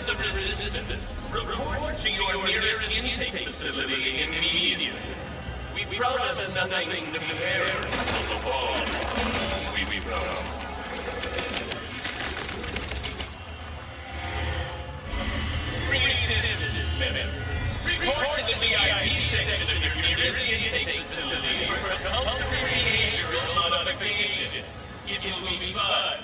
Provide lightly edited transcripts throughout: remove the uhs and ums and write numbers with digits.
of the Resistance, report to your nearest intake facility immediately. We promise nothing nefarious on the wall. We promise. Resistance members, report to the VIP section of your nearest intake facility for compulsory behavioral modification. It will be fun.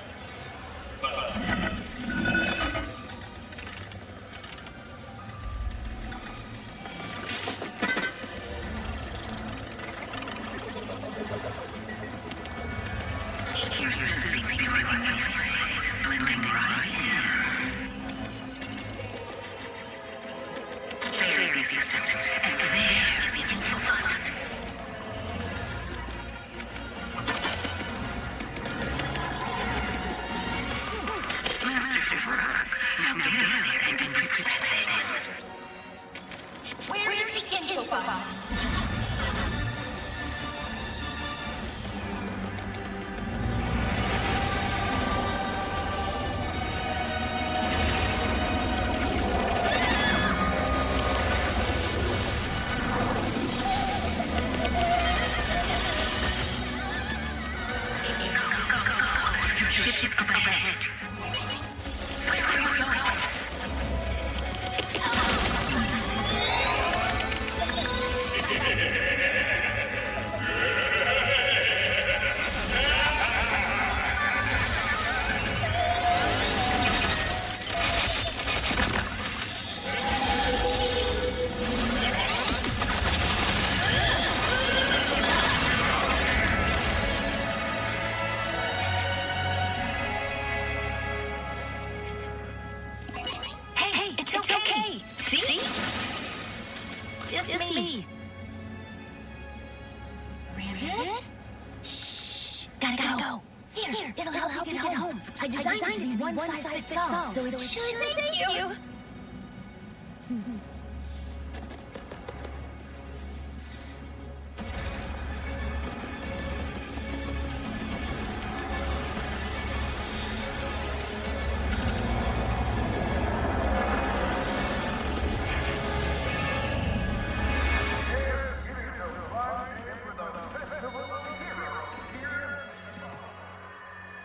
Your sensing is blending right in. There is the assistant, and there is the info button. Master's work. Now get in there and encrypt that thing. Where is the info button? Ship is up ahead. Hey, it's okay. See? Just me. Really? Shh. Gotta go. Here, it'll help you get home. I designed it to be one size fits all, so it should. Thank you.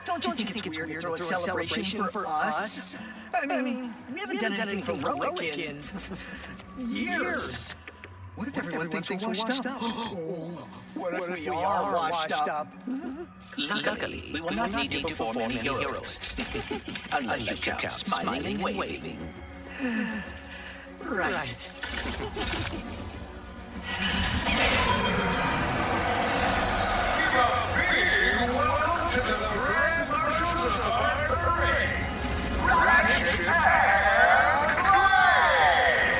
Don't you think it's weird to throw a celebration for us? I mean, we haven't done anything heroic in years. What if everyone thinks we're washed up? What if we are washed up? Luckily, we will not need to perform any heroes. Unless you count smiling and waving. Right. Welcome to the Grand Marshals of our parade, Ratchet and Clank!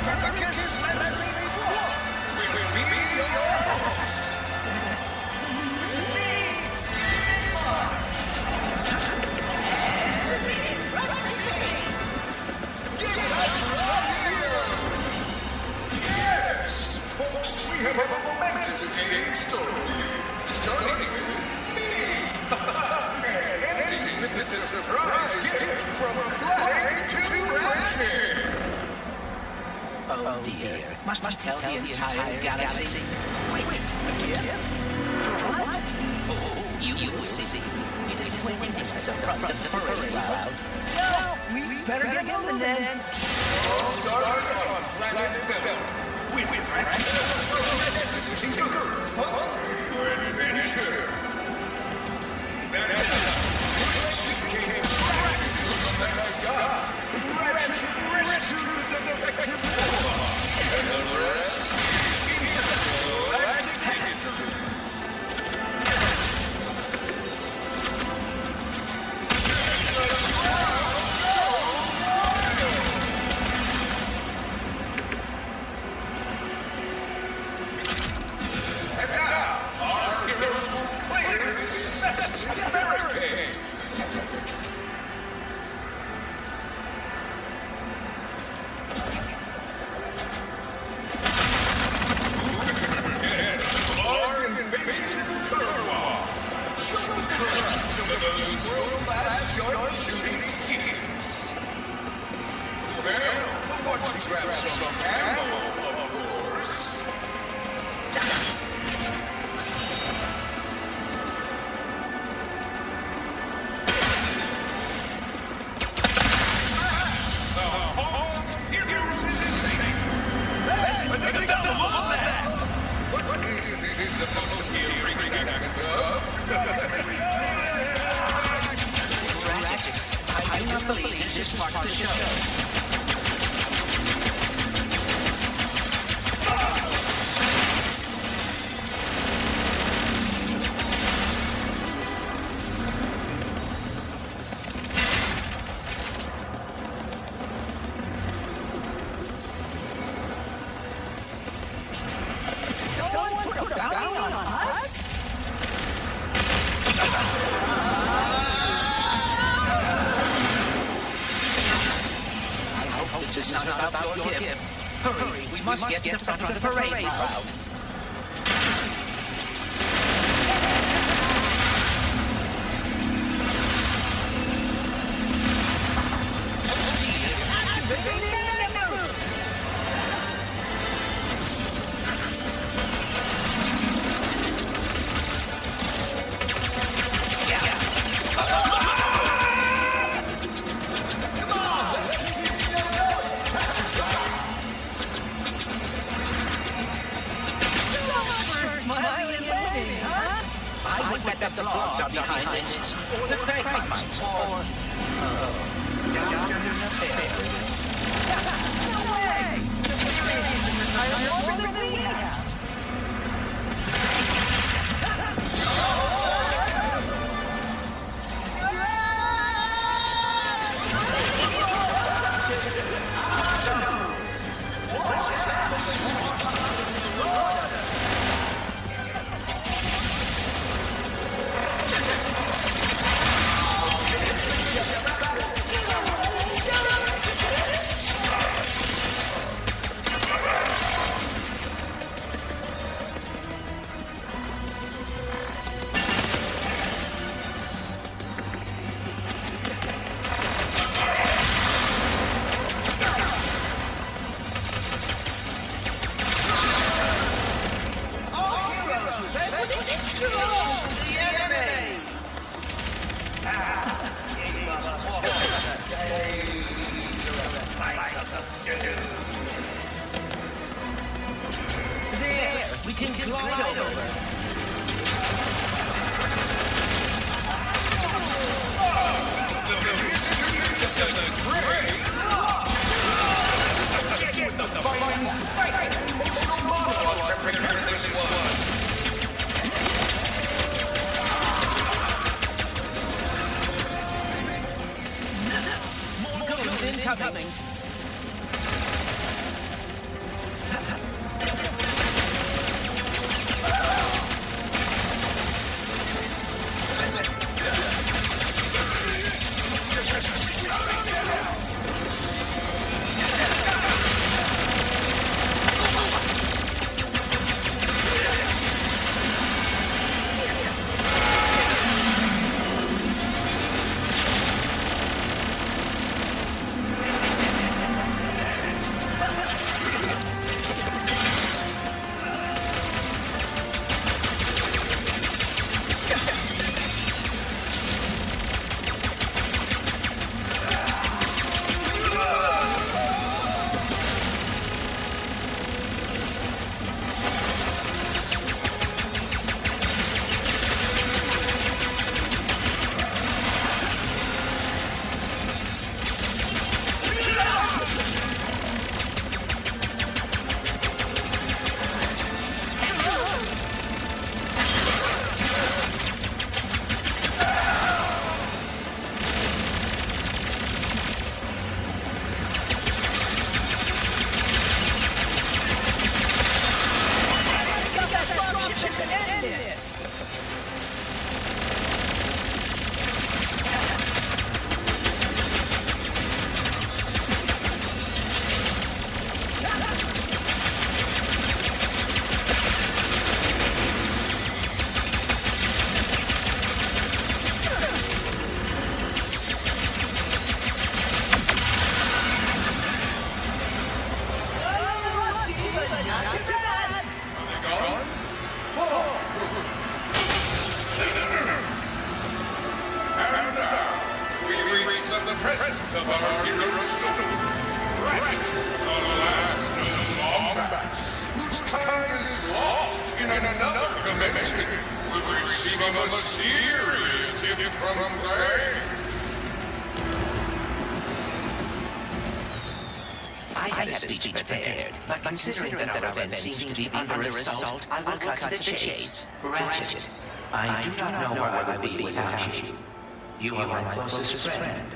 I guess that's we will be your hosts. Meet Get out here! Yes, folks, we have a momentous game story. Starting with me. And ending with this surprise gift from Clank to Ratchet. Oh dear. Must tell the entire galaxy. Wait, again? For what? Oh, you will see. It is pointing us at the front of the parade route. Well, we better get moving then. All started on Planet Bell. With Ratchet and Tinker. For adventure. That Ratchet came back from the sky. Ratchet rescued the defective robot. And the rest is galactic history. those world-class short-shooting schemes. Well, once you grab some ammo, of course. Here's insane. Hey, I think I love that. This is supposed to be a ring act of. Ratchet, I do not believe this is part of the show. This is not about your gift. Hurry, we must get to the front of the parade route. I would bet that the blobs are behind this, or the Cragmites, or... Dr. Nefarious. No way! Nefarious is an entire older than we have! There, we can glide over. More goons incoming. present of our hero's story. Ratchet, the last known Wombat, whose time is lost in another dimension, will receive a mysterious gift from Blade. I had a speech prepared, but considering that our event seems to be under assault, I will cut to the chase. Ratchet, I do not know where I would be without you. You are my closest friend,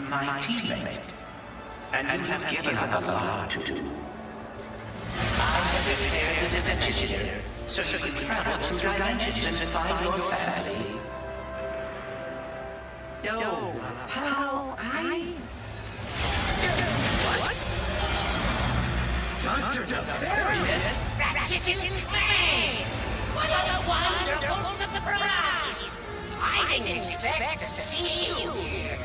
my teammate, and you have given up a lot to do. I have prepared the adventure here, so you can travel through dimensions and find your family. No, pal, Dr. Nefarious? Ratchet and Clank! What a wonderful surprise! I didn't expect to see you here.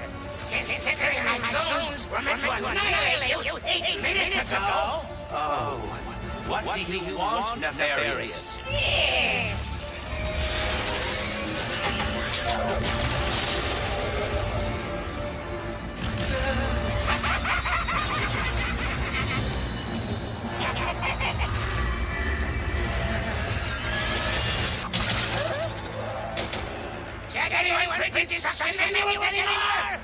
Considering my clones were meant to annihilate you 8 minutes ago! Oh, what do you want, Nefarious? Yes! Can anyone print instruction manuals anymore?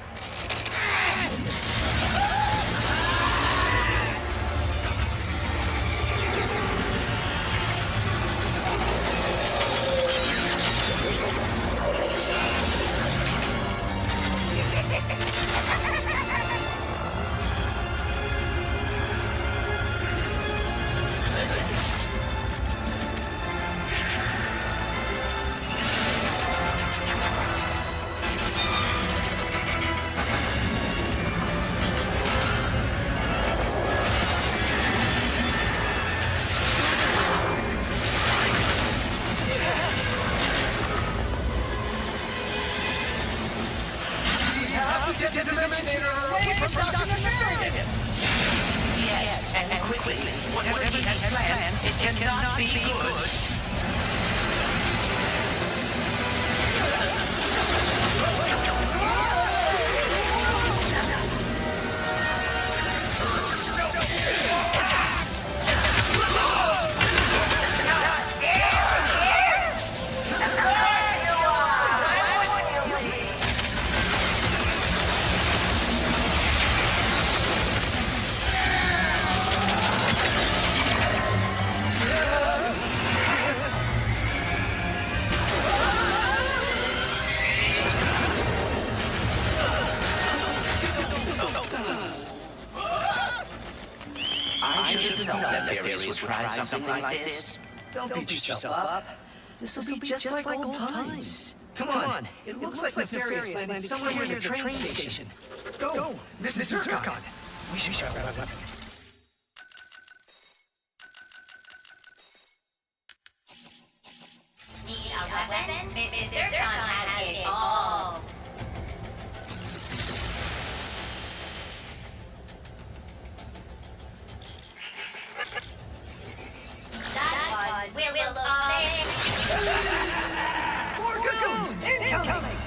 Yes, and quickly. Whatever he has planned, it cannot be good. I should have known that Nefarious would try something like this. Don't beat yourself up. This will be just like old times. Come on. It looks like Nefarious landed somewhere near the train station. Go. This is Zircon. We should shut up. Need a weapon? Mrs. Zircon has it all. That one will More goons incoming!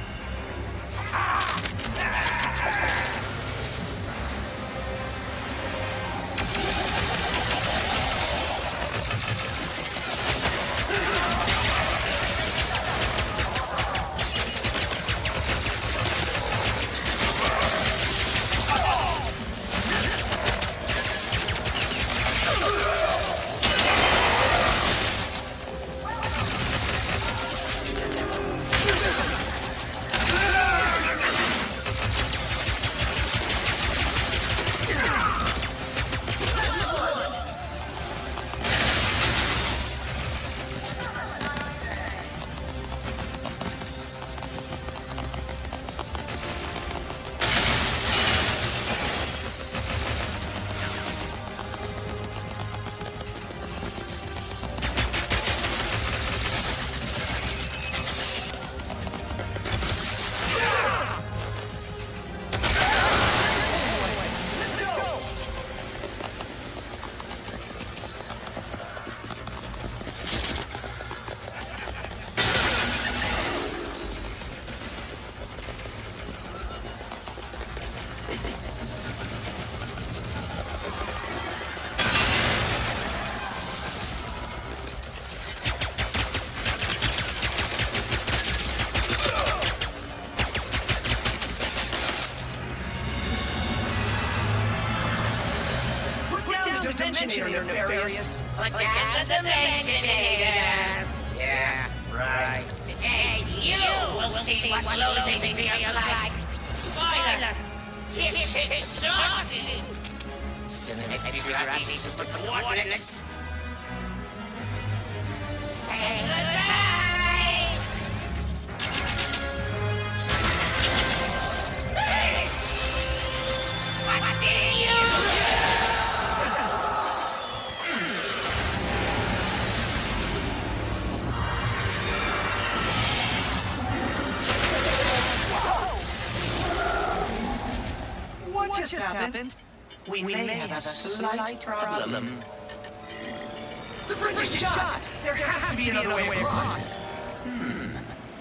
Dimensionator nefarious. Put down the Dimensionator. Yeah, right. And you will see what losing feels like. Spoiler! It's exhausting! Soon as we figure out these super coordinates, say goodbye! Hey! What did you What just happened? We may have a slight problem. The bridge is shot! There has to be another way across.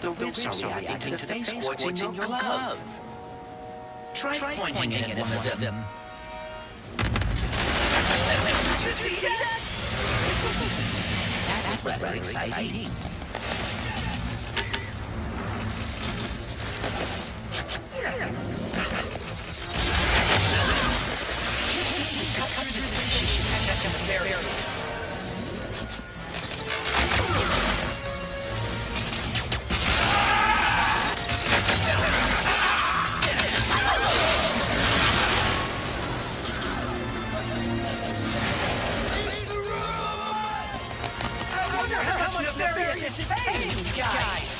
The whips are reacting to the phase quartz in your glove. Try pointing it at one of them. Did you see that? That's rather exciting. I wonder how much Nefarious is paying these guys.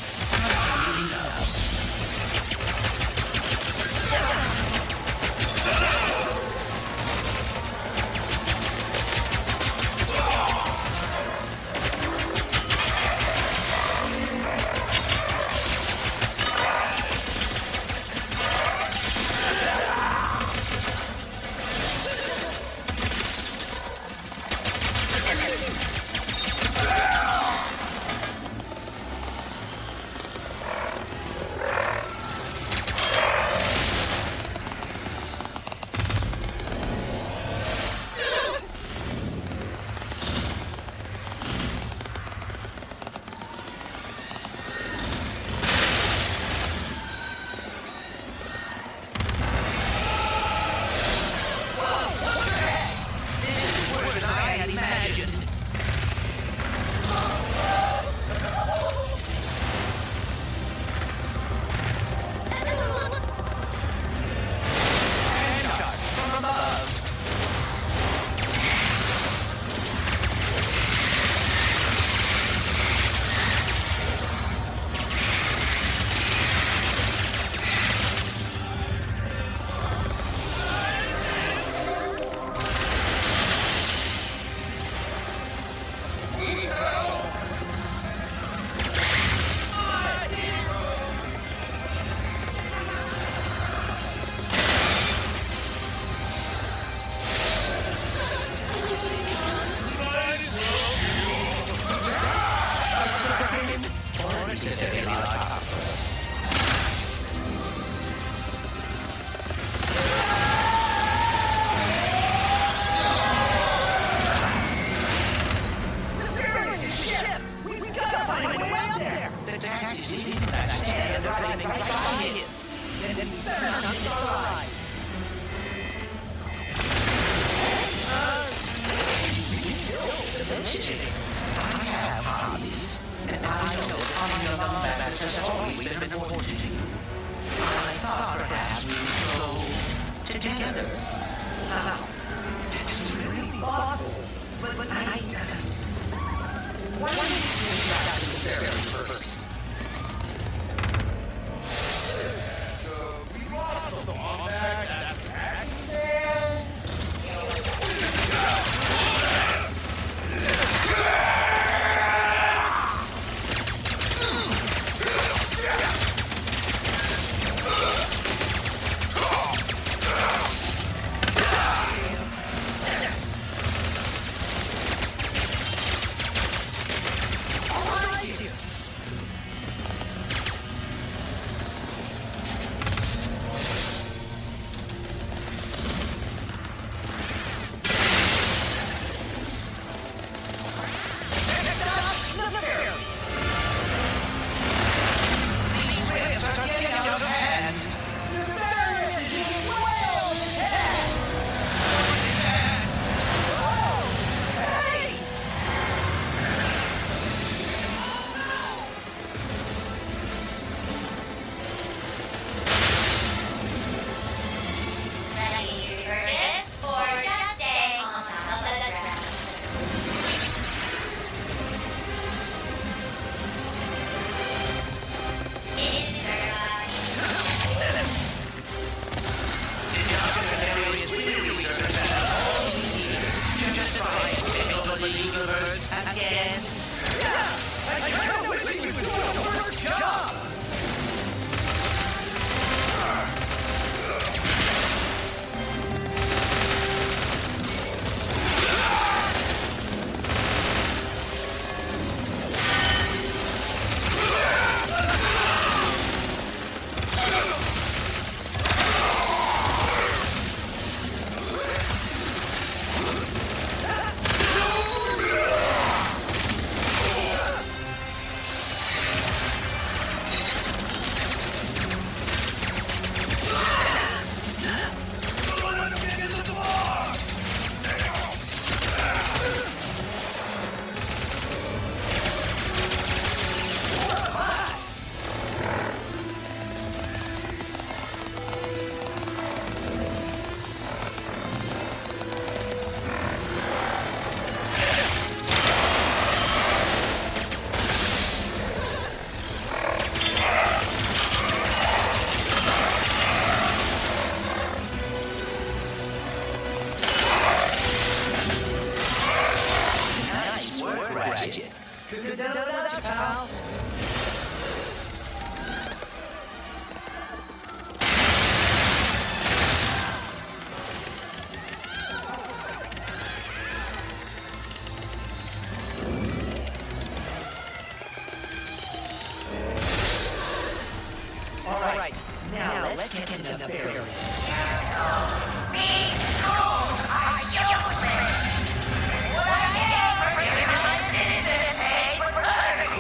nefarious.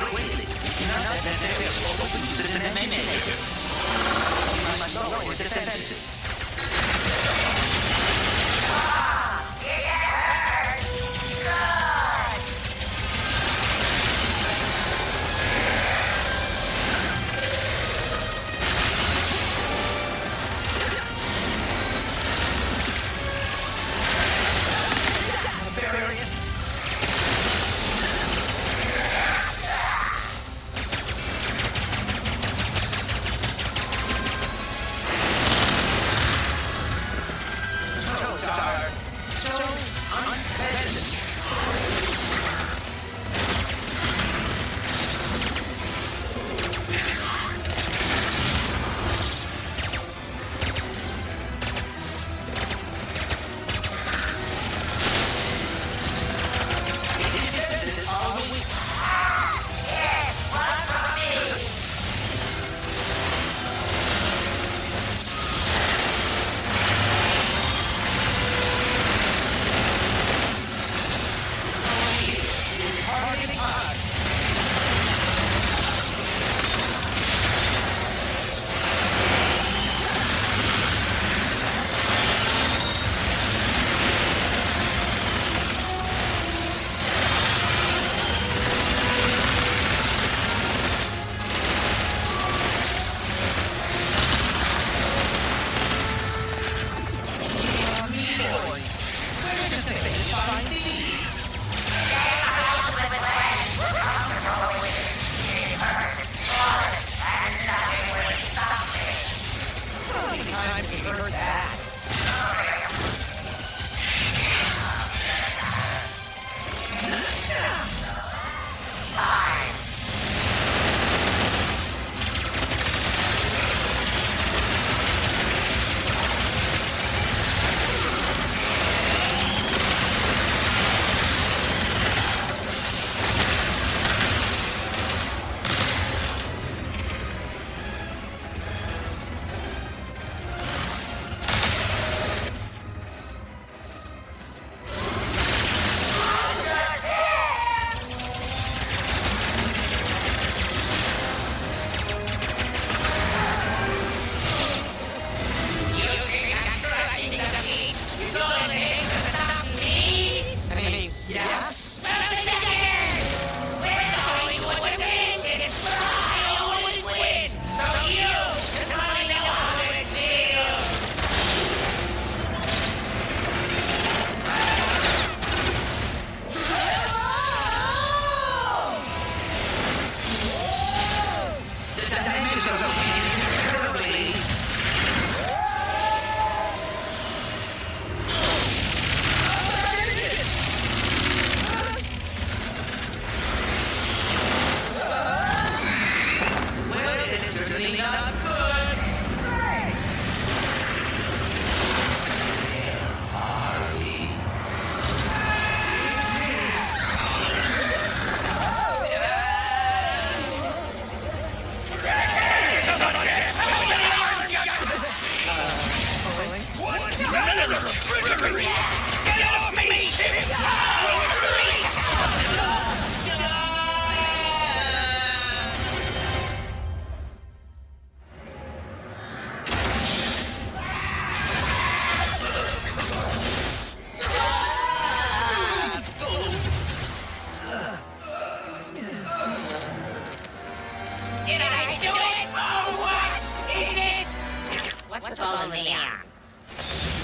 Quickly, another nefarious opens the dimension. You must lower your defenses.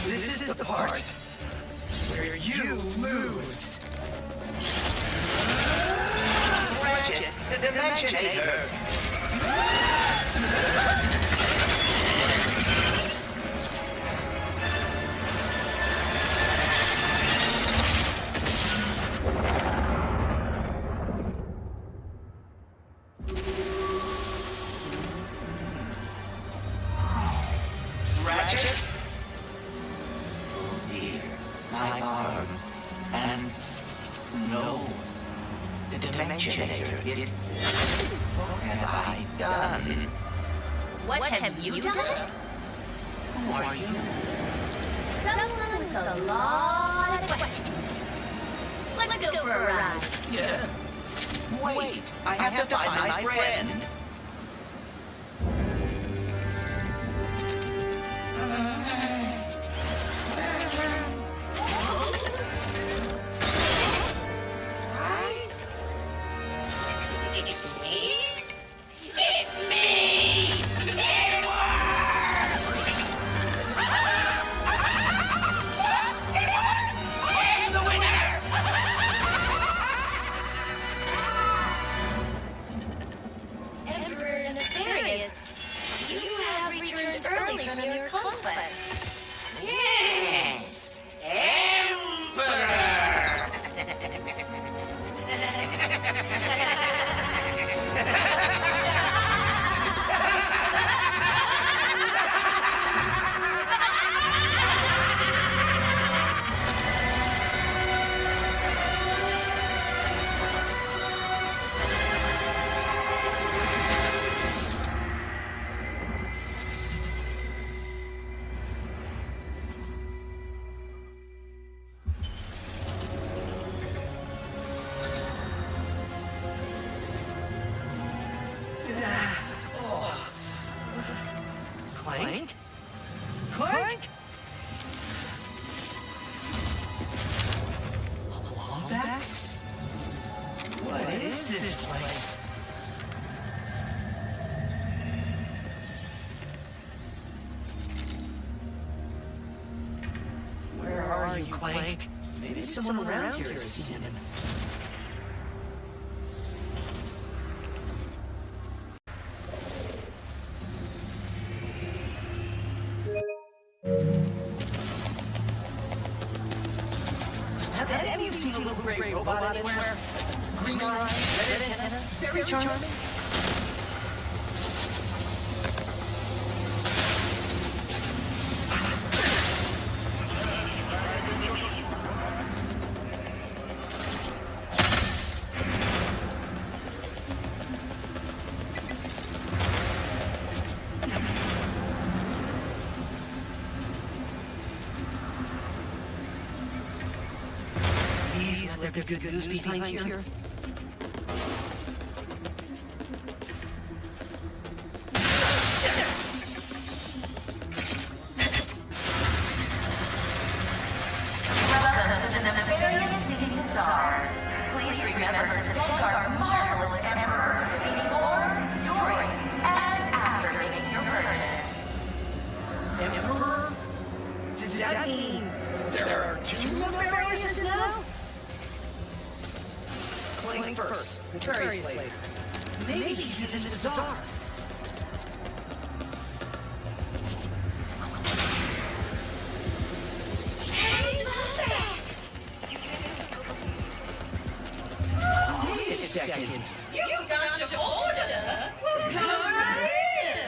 This is the part where you lose. Ratchet, the Dimensionator. Ratchet? Oh dear, my arm. And no, the Dimensionator, it... What have I done? What have you done? Who are you? Someone with a lot of questions. Let's go for a ride. Yeah. Wait, I have to find my friend. It's me? It's me! I'm the winner! Emperor Nefarious, you have returned early from your conquest. Yes! Emperor! Clank? Clank? Lombax? What is this place? Where are you, Clank? Maybe someone around here has seen him. Have any of you seen a little gray robot anywhere? Green eyes, red antenna, very charming. Please let there be good news behind here. Welcome to the Nefarious City Bazaar. Please remember to thank our marvelous Emperor before, during, and after making your purchase. Emperor? Does that mean there are two Nefariouses now? Clank first, Nefarious later. Maybe he's in the bazaar. Wait a second. You got your order! Well, come right in!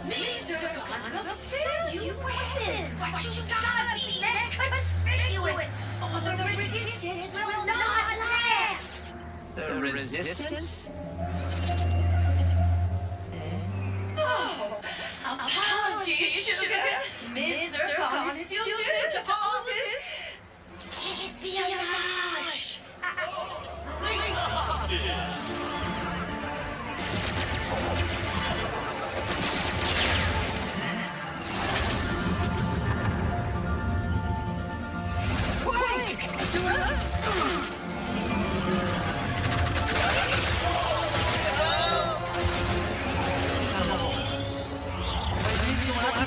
Mr. Gunn will sell you weapons, but you gotta be less conspicuous, or the resistance will not last! The Resistance? Oh, apologies, sugar. Mr. Gunn is still new to all this. Espionage!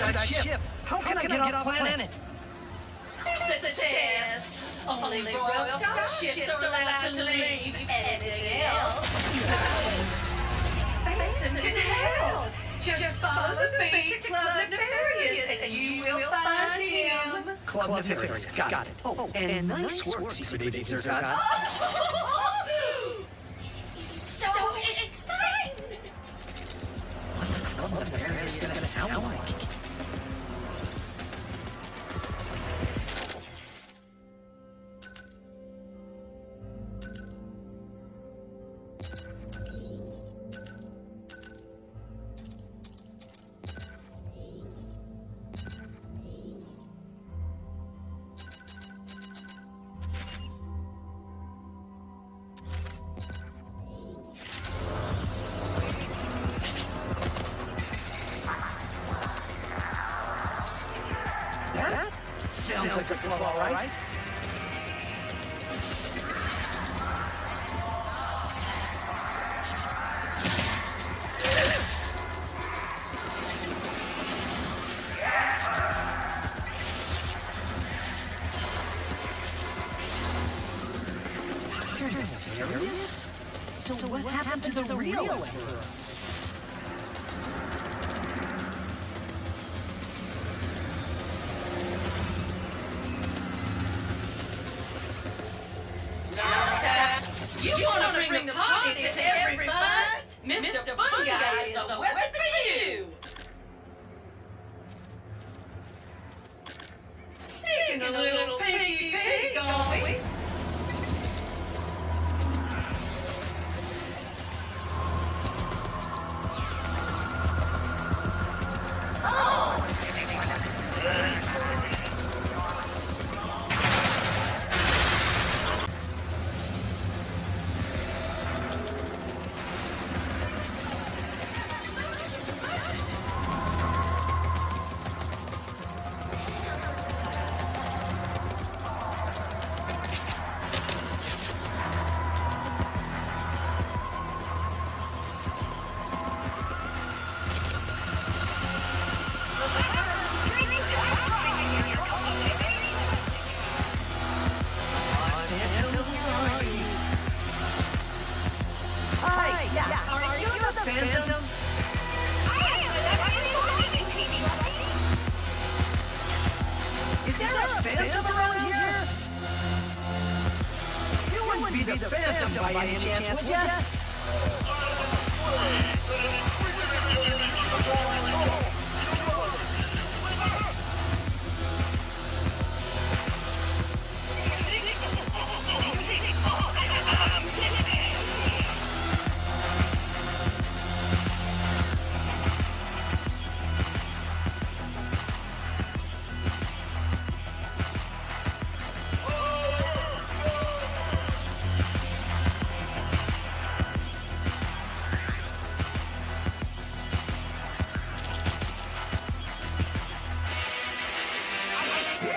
That ship. How can I get off planet? This is a test. Only Royal Starships are allowed to leave. Anything else? Phantom can help. Just follow the beat to Club Nefarious and you will find him. Club Nefarious. Got it. Oh, and nice work, Secret Agent Zurkon. So exciting! What's Club Nefarious gonna sound like? sounds like a club, all right? Dr. Nefarious? So what happened to the real Emperor? You want to bring the party to every fight? Mr. Fun Guy is the weapon for you! Sing a little piggy pig, are we? Is there a Phantom around here? You wouldn't be the Phantom by any chance, would ya?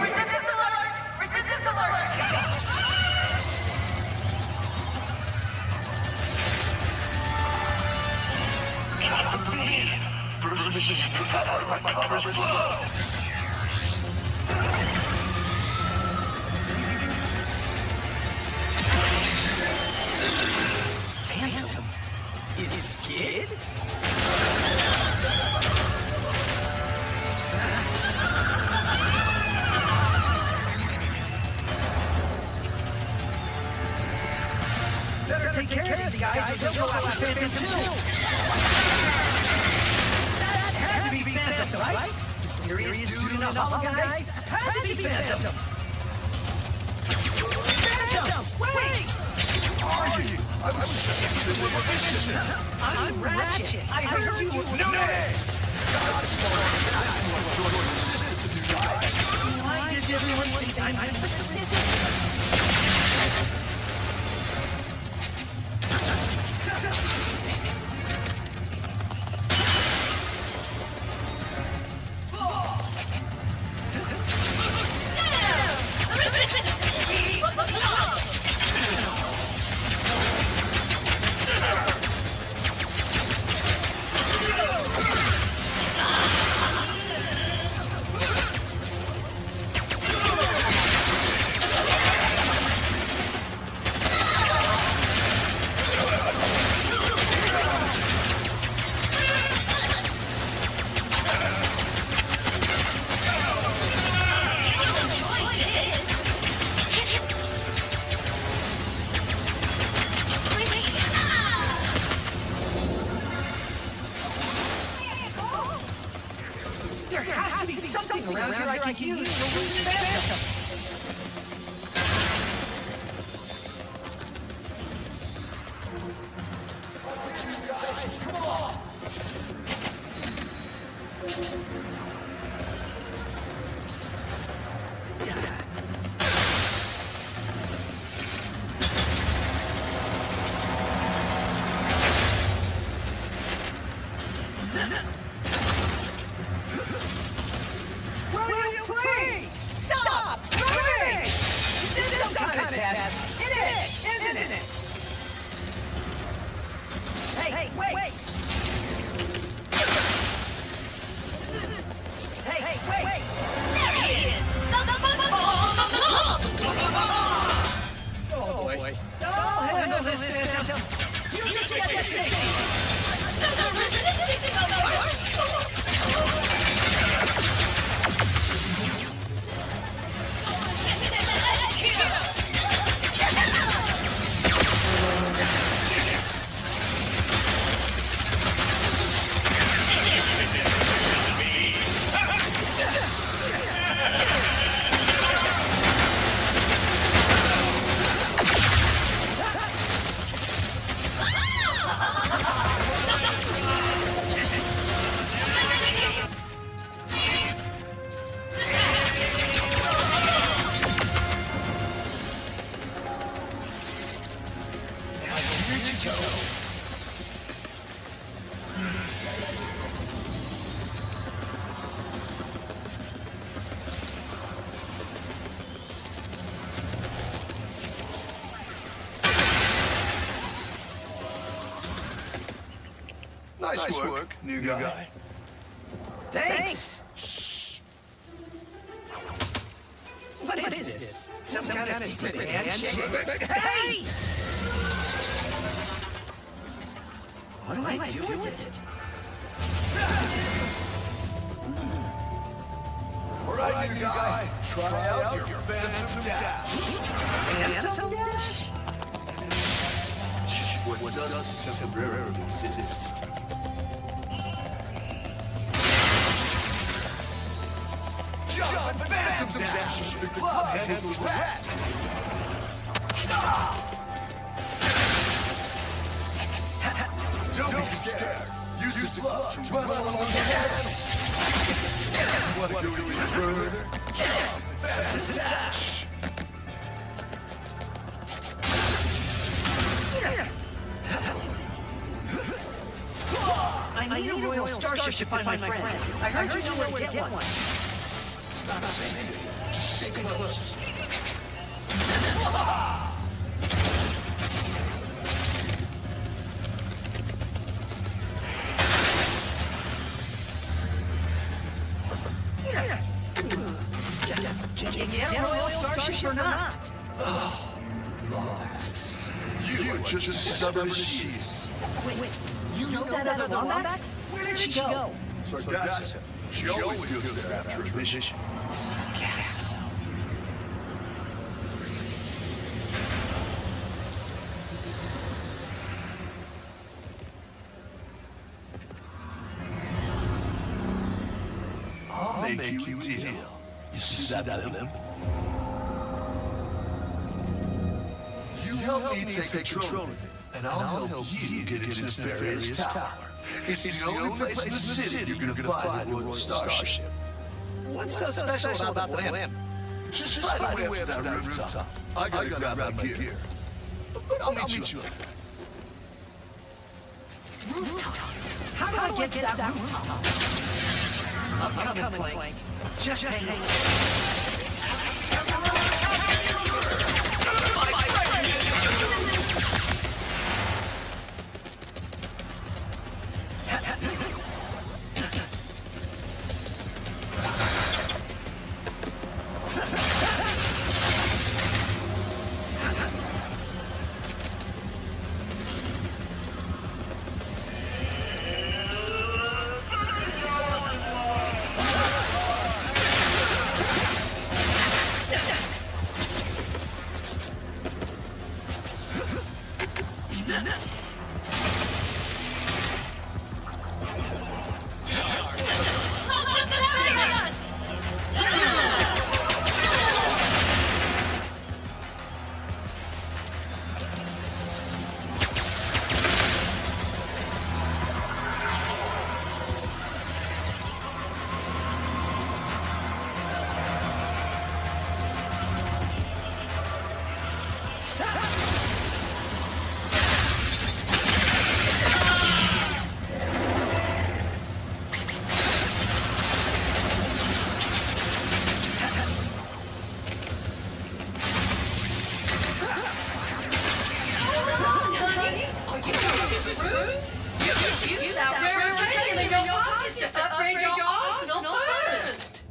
Resistance alert! Resistance alert! First mission powered by Connor's blood. Phantom? Is Skid? Better take care of these guys or they'll go after Phantom too. That had to be Phantom, right? Mysterious dude in a hollow guy? Had to be Phantom. Phantom! Wait! Who are you? I was just in the mission. I'm Ratchet. I heard you were... No next! God, smart. That's who I'm joining the system, you guy. Why does everyone think I'm persistent? There has to be something around here I can use to reach Phantom. Will you please stop? Wait! Hey, wait! There he is! The ball of the Oh boy. I'll handle this, Phantom. You just get this thing. The resident sticking over! Nice work, new guy. Thanks! Shh! What is this? Some kind of secret handshake? Hey! What do I do with it? All right, new guy. Try out your Phantom Dash. Phantom Dash? What does temporarily exist? Jump, Phantom Dash! The club handles the rest! Don't be scared. Use the club to run along the head. Want to go even further? Jump, Phantom Dash! I need a Royal Starship to find my friend. I heard you know where to get one. Stop saying it. Just stay close. Can you get a Royal Starship or not? Lombax. You are just as stubborn as she is. Wait. You know that other Lombax? Where did she go? Sargasso. She always goes there after a mission. Sargasso. I'll make you a deal. You see that limb? You help me take control of it, and I'll help you get into Nefarious Tower. It's the only place in the city you're gonna find a Royal Starship. What's so special about the limb? Just fly my way up to that rooftop. I gotta grab my gear. But I'll meet you up there. Rooftop? How do I get to that rooftop? I'm coming, Clank. Just hang on. Are you coming through? You got rare titanium in your pockets to upgrade your arsenal first.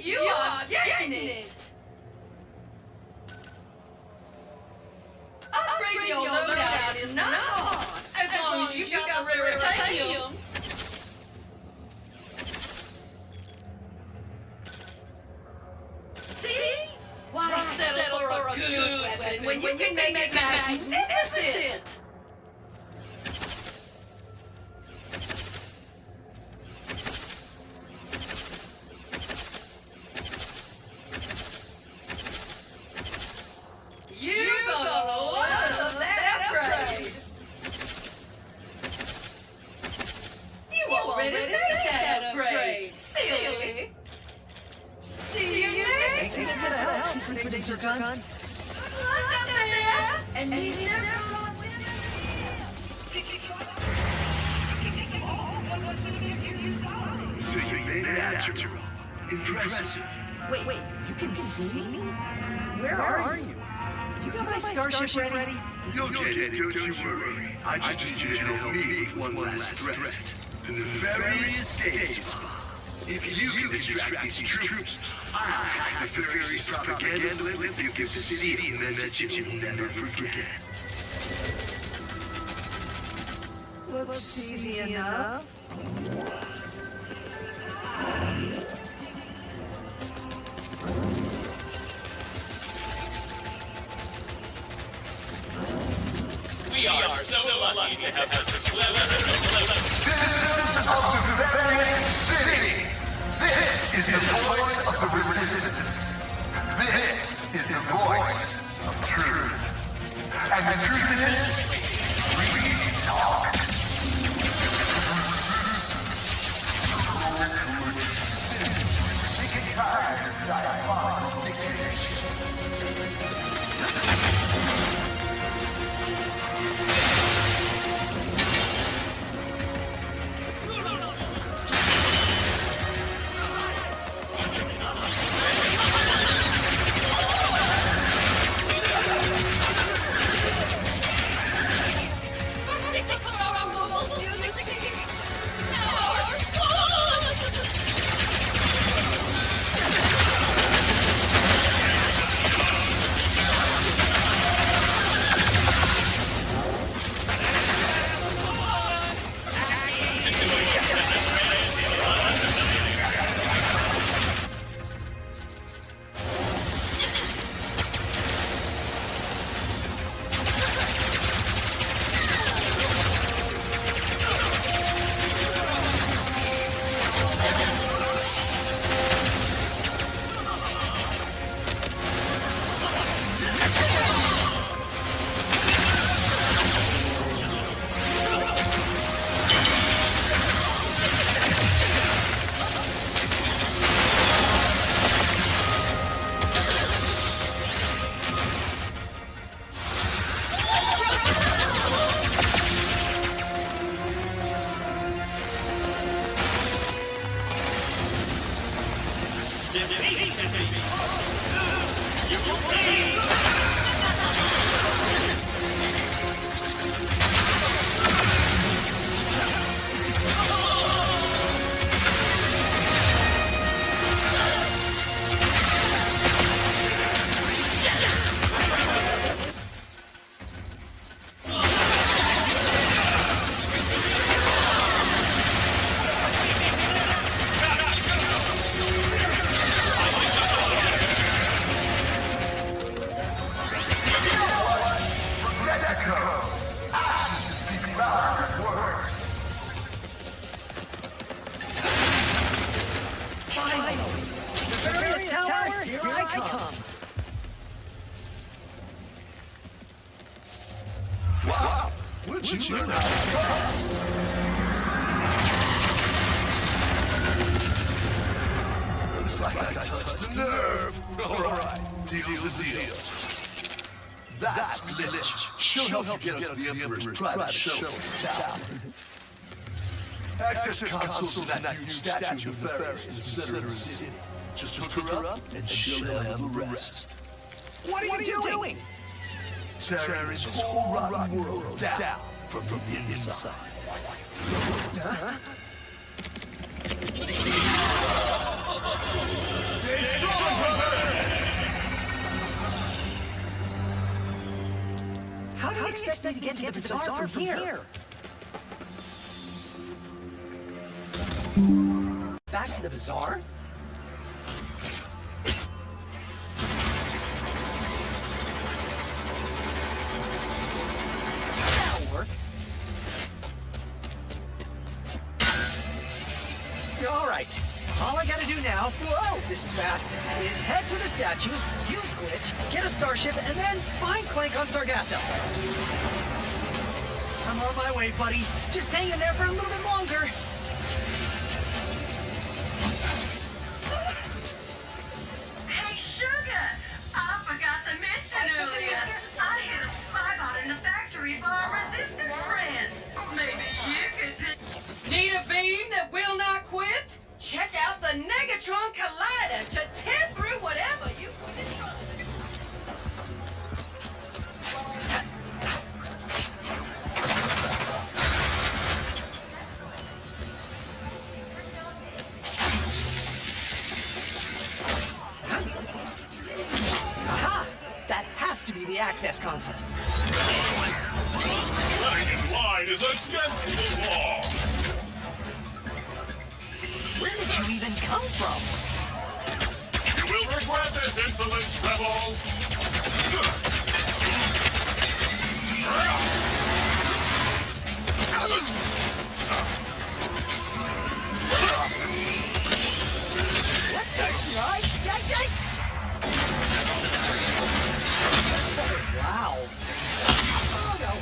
You are getting it. Upgrading your loadout is not hard, as long as you got the rare titanium. See? Why settle for a good weapon when you can make it magnificent? You're gonna love that upgrade. You already made that upgrade, silly. See you next. Thanks for the help, Secret Agent Zircon. Look up there, and he's there. So you made it after all. Impressive. Wait, you can see me? Where are you? You got my starship ready? You'll get it, don't you worry. I just need you to help me with one last threat. In the very escape spot. If you can distract these troops, I'll hack the Nefarious propaganda link you give the city a message you'll never forget. Looks easy enough. We are so lucky to have such a clever. Citizens of the Nefarious City, this is the voice of the resistance. This is the voice of truth. And the truth is, we talk. Sick and tired of diabolical dictatorship. Wow, where'd you learn that? Looks like I touched a nerve. All right, deal's a deal. That's Glitch. She'll help you get to the Emperor's private shuttle tower. Access consoles to that huge statue of Nefarious in the center of the city. Just hook her up and she'll handle the rest. What are you doing? Tearing this whole rotten world down from the inside. Stay strong, brother! How do you expect me to get to the bazaar from here? Back to the bazaar? That'll work. Alright, all I gotta do now, whoa, this is fast, is head to the statue, use Glitch, get a starship, and then find Clank on Sargasso. I'm on my way, buddy. Just hang in there for a little bit longer. Hey, Sugar! I forgot to mention earlier. I hit a spy bot in the factory for our resistance friends. Maybe you could need a beam that will not quit? Check out the Negatron Collider to tear through whatever you put in front of it. Aha! That has to be the access console. Running in line is against the law. Where did you even come from? You will regret this, insolent rebel. Wow. Oh no.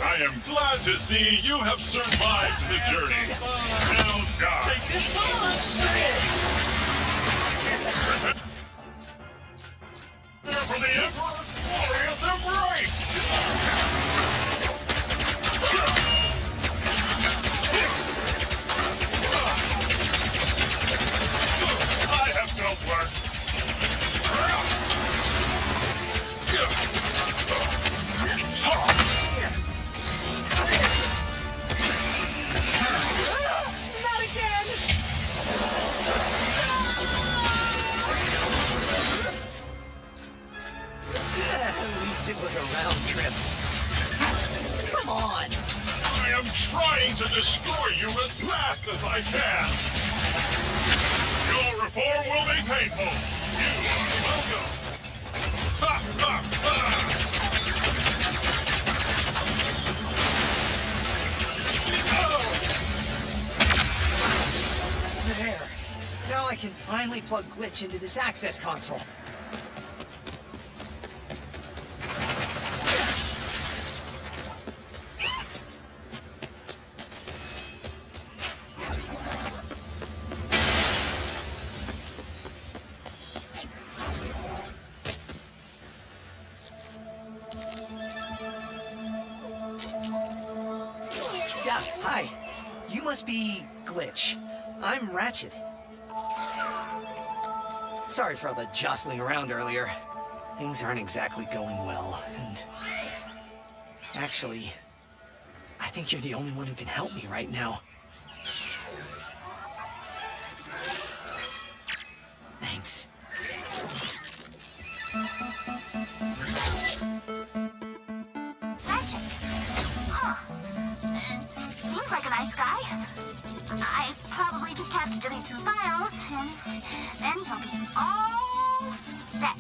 I am glad to see you have survived the journey. Now die. Take this from the Emperor's glorious embrace! I have felt worse. Not again! At least it was a round trip. Come on! I am trying to destroy you as fast as I can. Your reform will be painful. You are welcome. Ha, ha, ha. There. Now I can finally plug Glitch into this access console. Yeah, hi. You must be Glitch. I'm Ratchet. Sorry for all the jostling around earlier. Things aren't exactly going well, and... Actually, I think you're the only one who can help me right now. Thanks. Magic. Huh. Seems like a nice guy. I probably just have to delete some files, and then he'll be all set.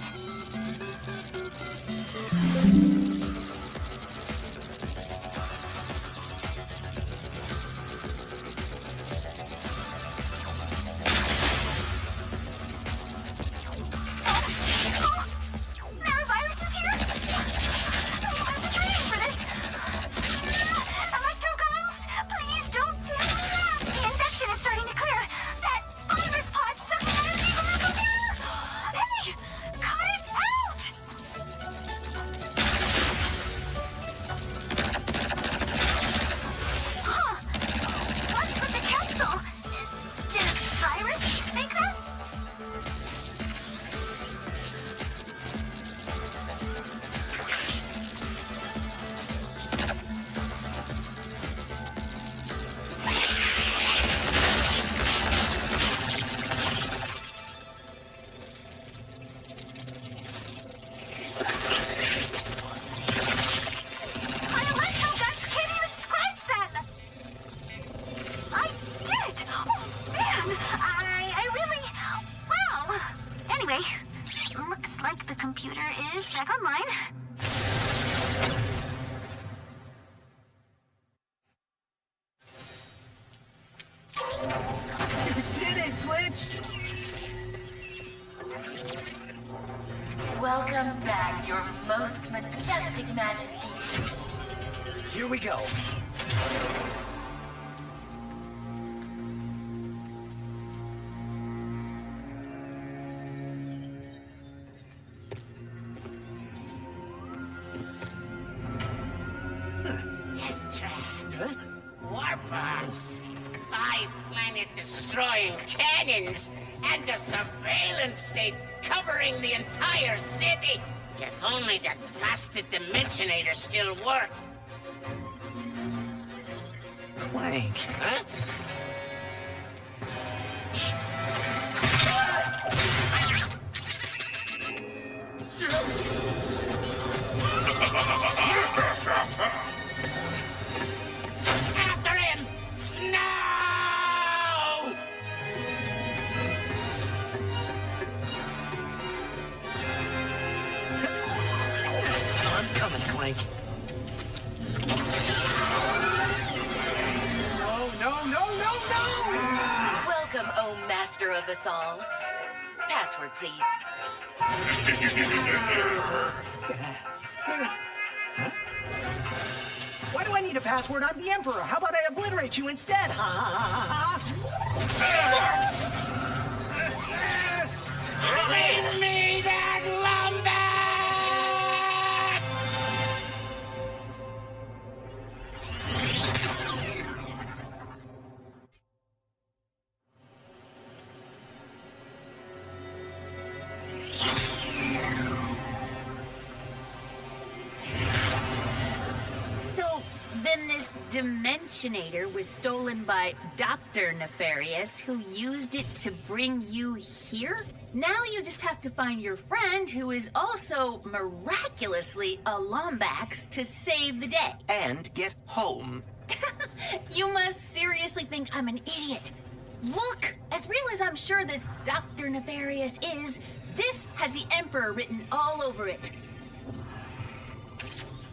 Nanovirus is here? I'll have to train for this. Electro guns, please don't blow me up. The infection is starting to clear. That virus pod's sucking energy from the computer. Hey, cut it out! Back online. You did it, Glitch! Welcome back, your most majestic majesty. Here we go. Death traps. Warbombs. 5 planet-destroying cannons. And a surveillance state covering the entire city. If only that blasted Dimensionator still worked. Clank. Huh? After him! No! I'm coming, Clank. No! Welcome, oh master of us all. Password, please. Why do I need a password? I'm the Emperor. How about I obliterate you instead? Ha ha ha ha! Bring me that lumber! So, then this Dimensionator was stolen by Dr. Nefarious, who used it to bring you here? Now you just have to find your friend, who is also miraculously a Lombax, to save the day. And get home. You must seriously think I'm an idiot. Look, as real as I'm sure this Dr. Nefarious is, this has the Emperor written all over it.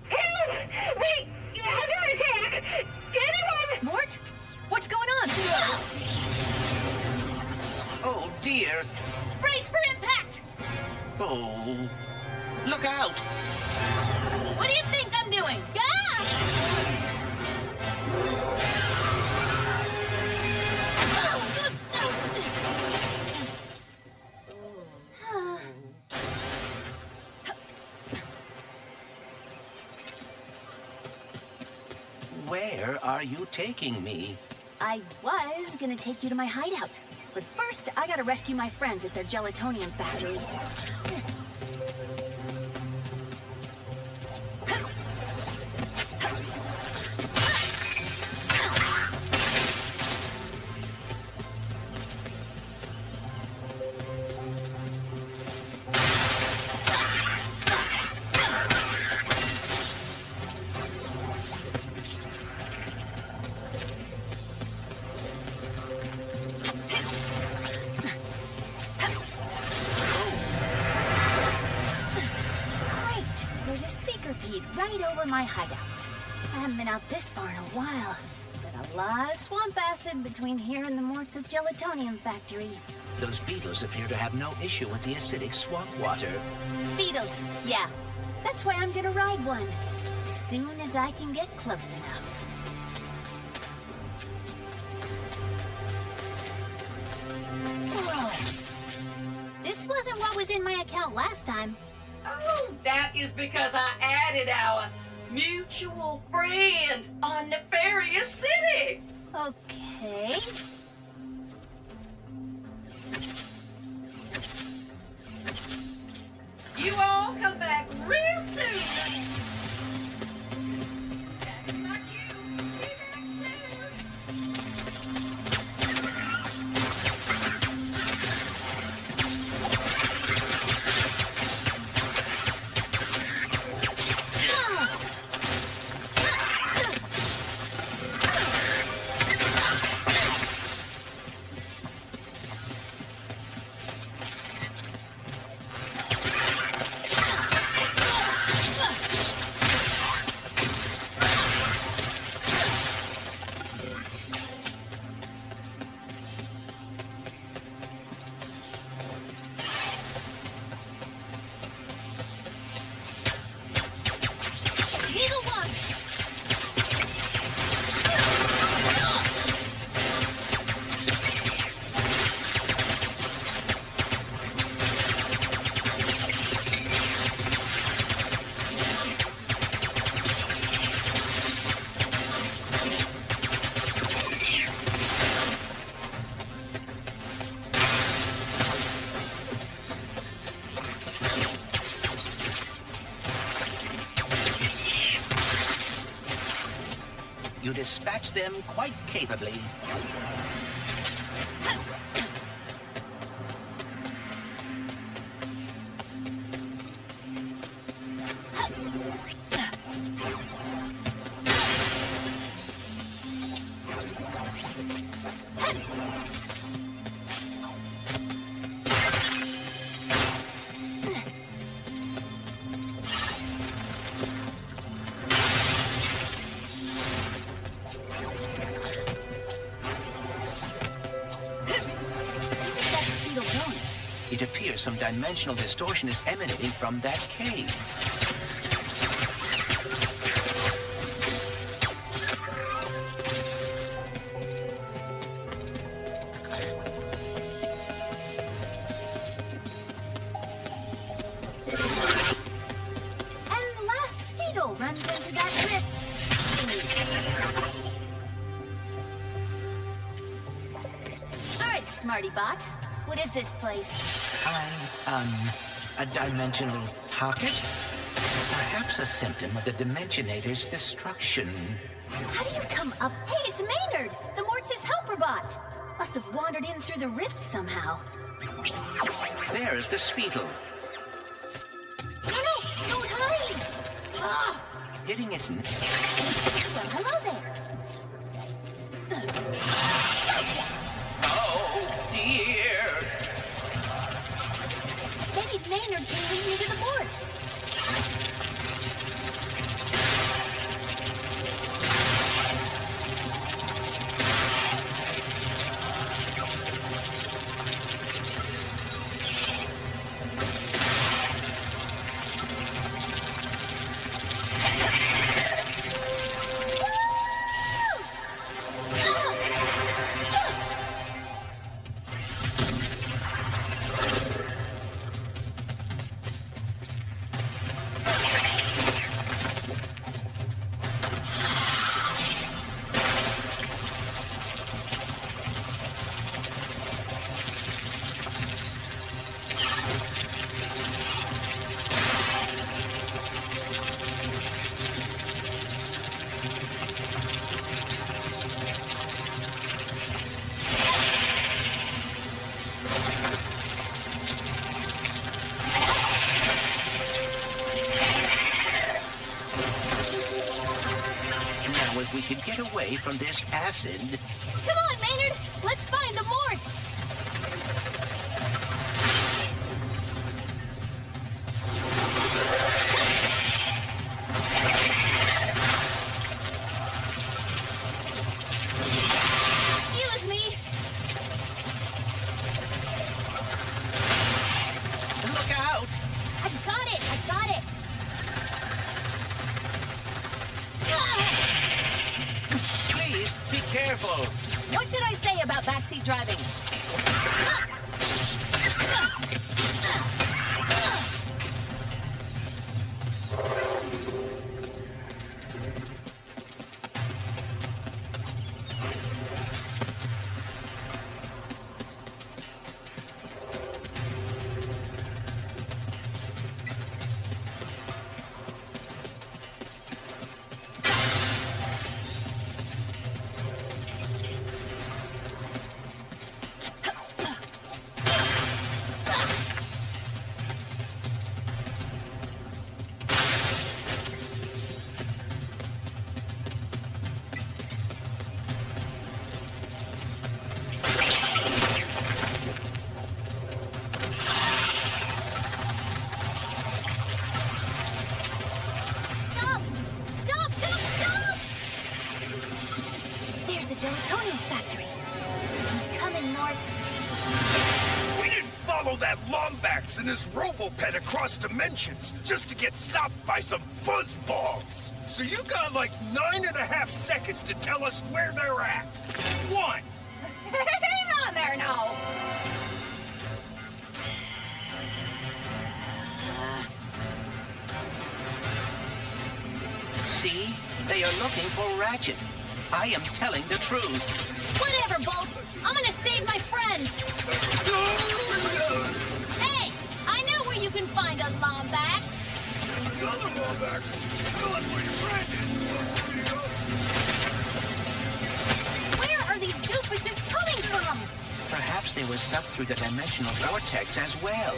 Help! Wait! Under attack! Anyone? Mort? What's going on? Oh, dear. Brace for impact! Oh. Look out! What do you think I'm doing? Ah! Where are you taking me? I was gonna take you to my hideout, but first I gotta rescue my friends at their gelatonium factory. Great! There's a Seekerpede right over my hideout. I haven't been out this far in a while. But a lot of swamp acid between here and the Morts' gelatonium factory. Those beetles appear to have no issue with the acidic swamp water. Speedles, yeah. That's why I'm gonna ride one. Soon as I can get close enough. This wasn't what was in my account last time. Oh, that is because I added our mutual friend on Nefarious City. Okay. You all come back real soon. That's my cue. Be back soon. You dispatched them quite capably. It appears some dimensional distortion is emanating from that cave. And the last Speedo runs into that rift. All right, Smarty Bot. What is this place? A dimensional pocket? Perhaps a symptom of the Dimensionator's destruction. How do you come up? Hey, it's Maynard, the Mortis helper bot. Must have wandered in through the rift somehow. There's the Speetle. No, don't hide! Ah! Hitting its neck. Well, hello there. Gotcha! Oh, dear! Maybe Maynard can lead me to the Mortis. If we could get away from this acid. Come on, Maynard! Let's find the Morts! Excuse me! Look out! I got it! I got it! Please, be careful. What did I say about backseat driving? There's the gelatonium factory. I'm coming, Morts. We didn't follow that Lombax and his Robopet across dimensions just to get stopped by some fuzzballs. So you got like 9.5 seconds to tell us where they're at. 1. Hang on there now. See? They are looking for Ratchet. I am telling the truth. Whatever, Bolts. I'm gonna save my friends. Hey, I know where you can find a Lombax. Another Lombax? Tell us where your friend is. Perhaps they were sucked through the dimensional vortex as well.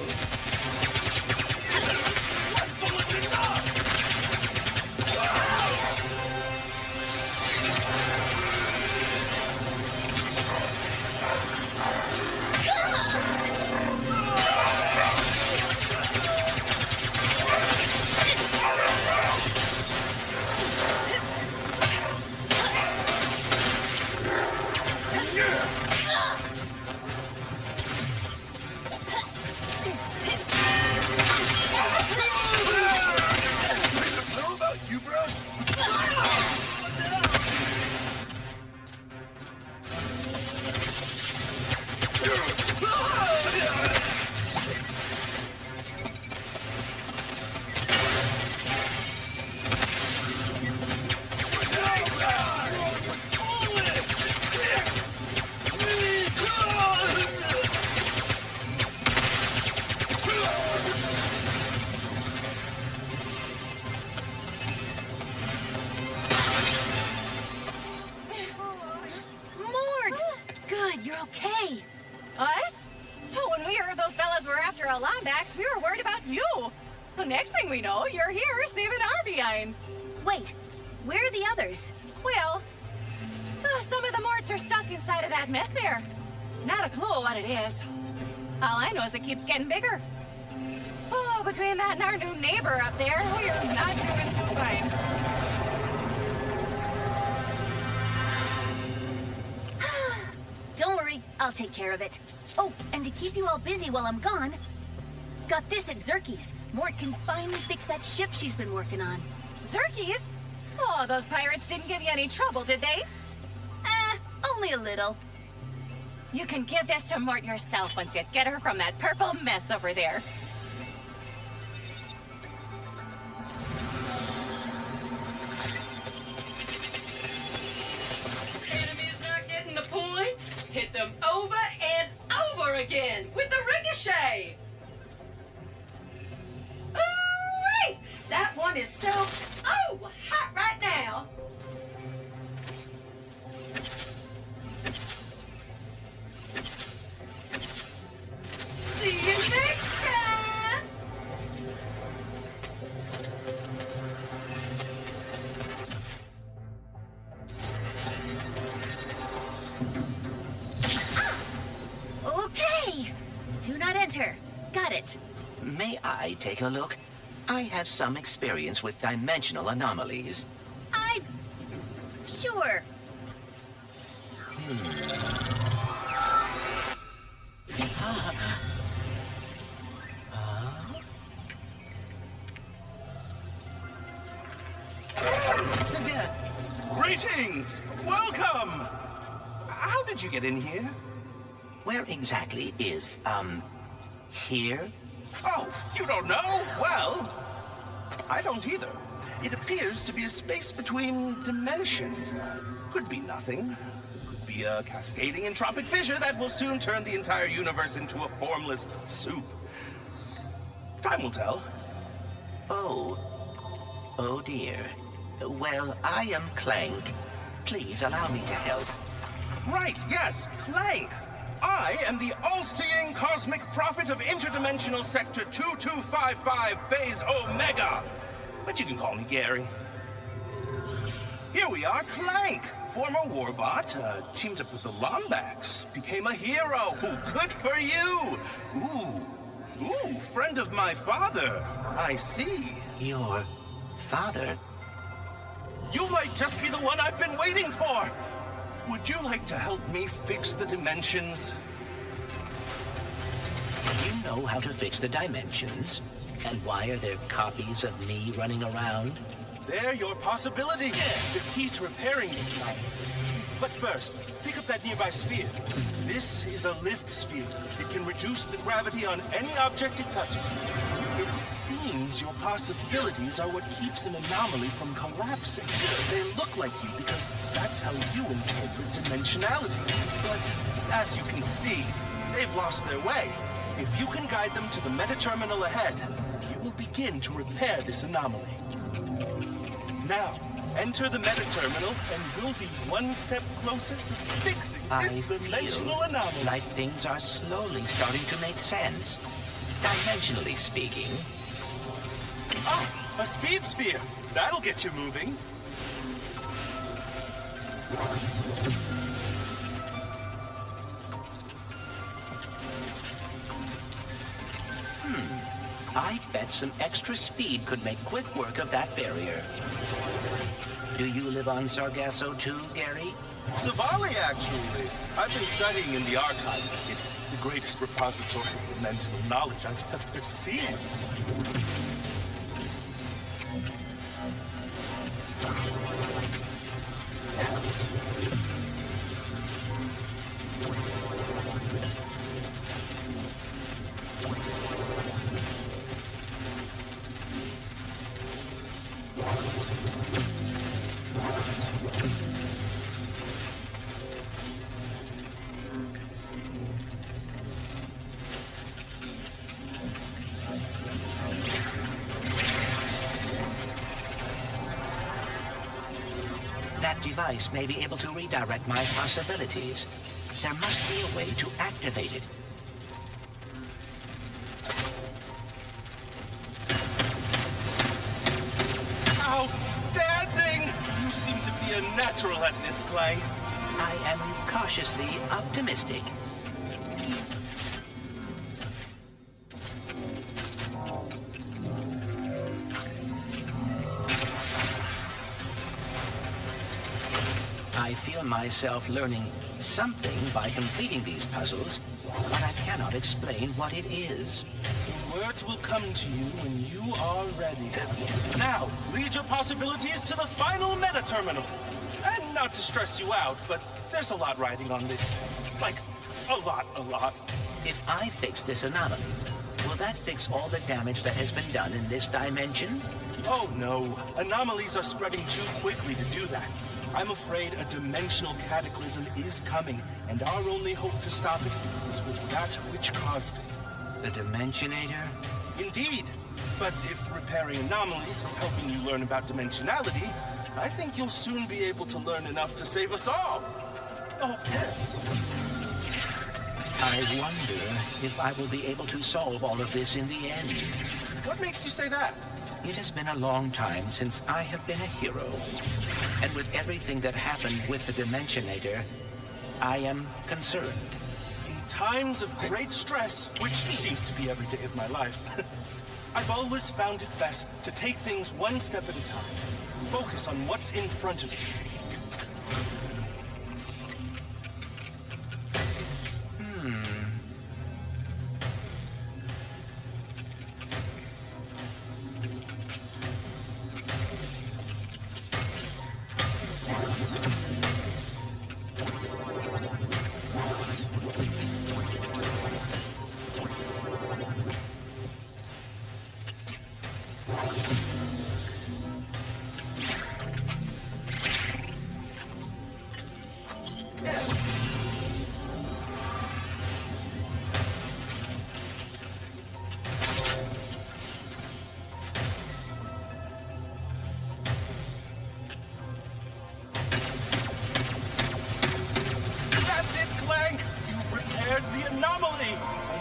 Okay. Us? Oh, when we heard those fellas were after our Lombax, we were worried about you. The next thing we know, you're here saving our behinds. Wait, where are the others? Well, some of the Morts are stuck inside of that mess there. Not a clue what it is. All I know is it keeps getting bigger. Oh, between that and our new neighbor up there, we are not doing too fine. Don't worry, I'll take care of it. Oh, and to keep you all busy while I'm gone, got this at Zerky's. Mort can finally fix that ship she's been working on. Zerky's? Oh, those pirates didn't give you any trouble, did they? Only a little. You can give this to Mort yourself once you get her from that purple mess over there. Enemies not getting the point? Hit them over and over again with the ricochet! Ooh-wee! That one is so, hot right now! See you next time! Okay. Do not enter. Got it. May I take a look? I have some experience with dimensional anomalies. Sure. Greetings! Welcome! How did you get in here? Where exactly is, here? Oh, you don't know? Well, I don't either. It appears to be a space between dimensions. Could be nothing. Could be a cascading entropic fissure that will soon turn the entire universe into a formless soup. Time will tell. Oh dear. Well, I am Clank. Please allow me to help. Right, yes, Clank. I am the all-seeing cosmic prophet of interdimensional sector 2255 phase Omega. But you can call me Gary. Here we are, Clank. Former warbot, teamed up with the Lombax. Became a hero. Ooh, good for you. Ooh, friend of my father. I see. Your father? You might just be the one I've been waiting for. Would you like to help me fix the dimensions? You know how to fix the dimensions? And why are there copies of me running around? They're your possibilities. The key to repairing this anomaly. But first, pick up that nearby sphere. This is a lift sphere. It can reduce the gravity on any object it touches. It seems your possibilities are what keeps an anomaly from collapsing. They look like you because that's how you interpret dimensionality. But as you can see, they've lost their way. If you can guide them to the meta-terminal ahead, you will begin to repair this anomaly. Now, Enter the meta terminal, and we'll be one step closer to fixing this dimensional anomaly. Like things are slowly starting to make sense. Dimensionally speaking. Ah, a speed sphere. That'll get you moving. I bet some extra speed could make quick work of that barrier. Do you live on Sargasso too, Gary? Savali, actually. I've been studying in the archives. It's the greatest repository of dimensional knowledge I've ever seen. That device may be able to redirect my possibilities. There must be a way to activate it. Outstanding! You seem to be a natural at this, Clank. I am cautiously optimistic. I feel myself learning something by completing these puzzles, but I cannot explain what it is. Words will come to you when you are ready. Now, lead your possibilities to the final meta terminal. And not to stress you out, but there's a lot riding on this. Like, a lot. If I fix this anomaly, will that fix all the damage that has been done in this dimension? Oh no, anomalies are spreading too quickly to do that. I'm afraid a dimensional cataclysm is coming, and our only hope to stop it is with that which caused it. The Dimensionator? Indeed. But if repairing anomalies is helping you learn about dimensionality, I think you'll soon be able to learn enough to save us all. Oh, I wonder if I will be able to solve all of this in the end. What makes you say that? It has been a long time since I have been a hero. And with everything that happened with the Dimensionator, I am concerned. In times of great stress, which seems to be every day of my life, I've always found it best to take things one step at a time. Focus on what's in front of you.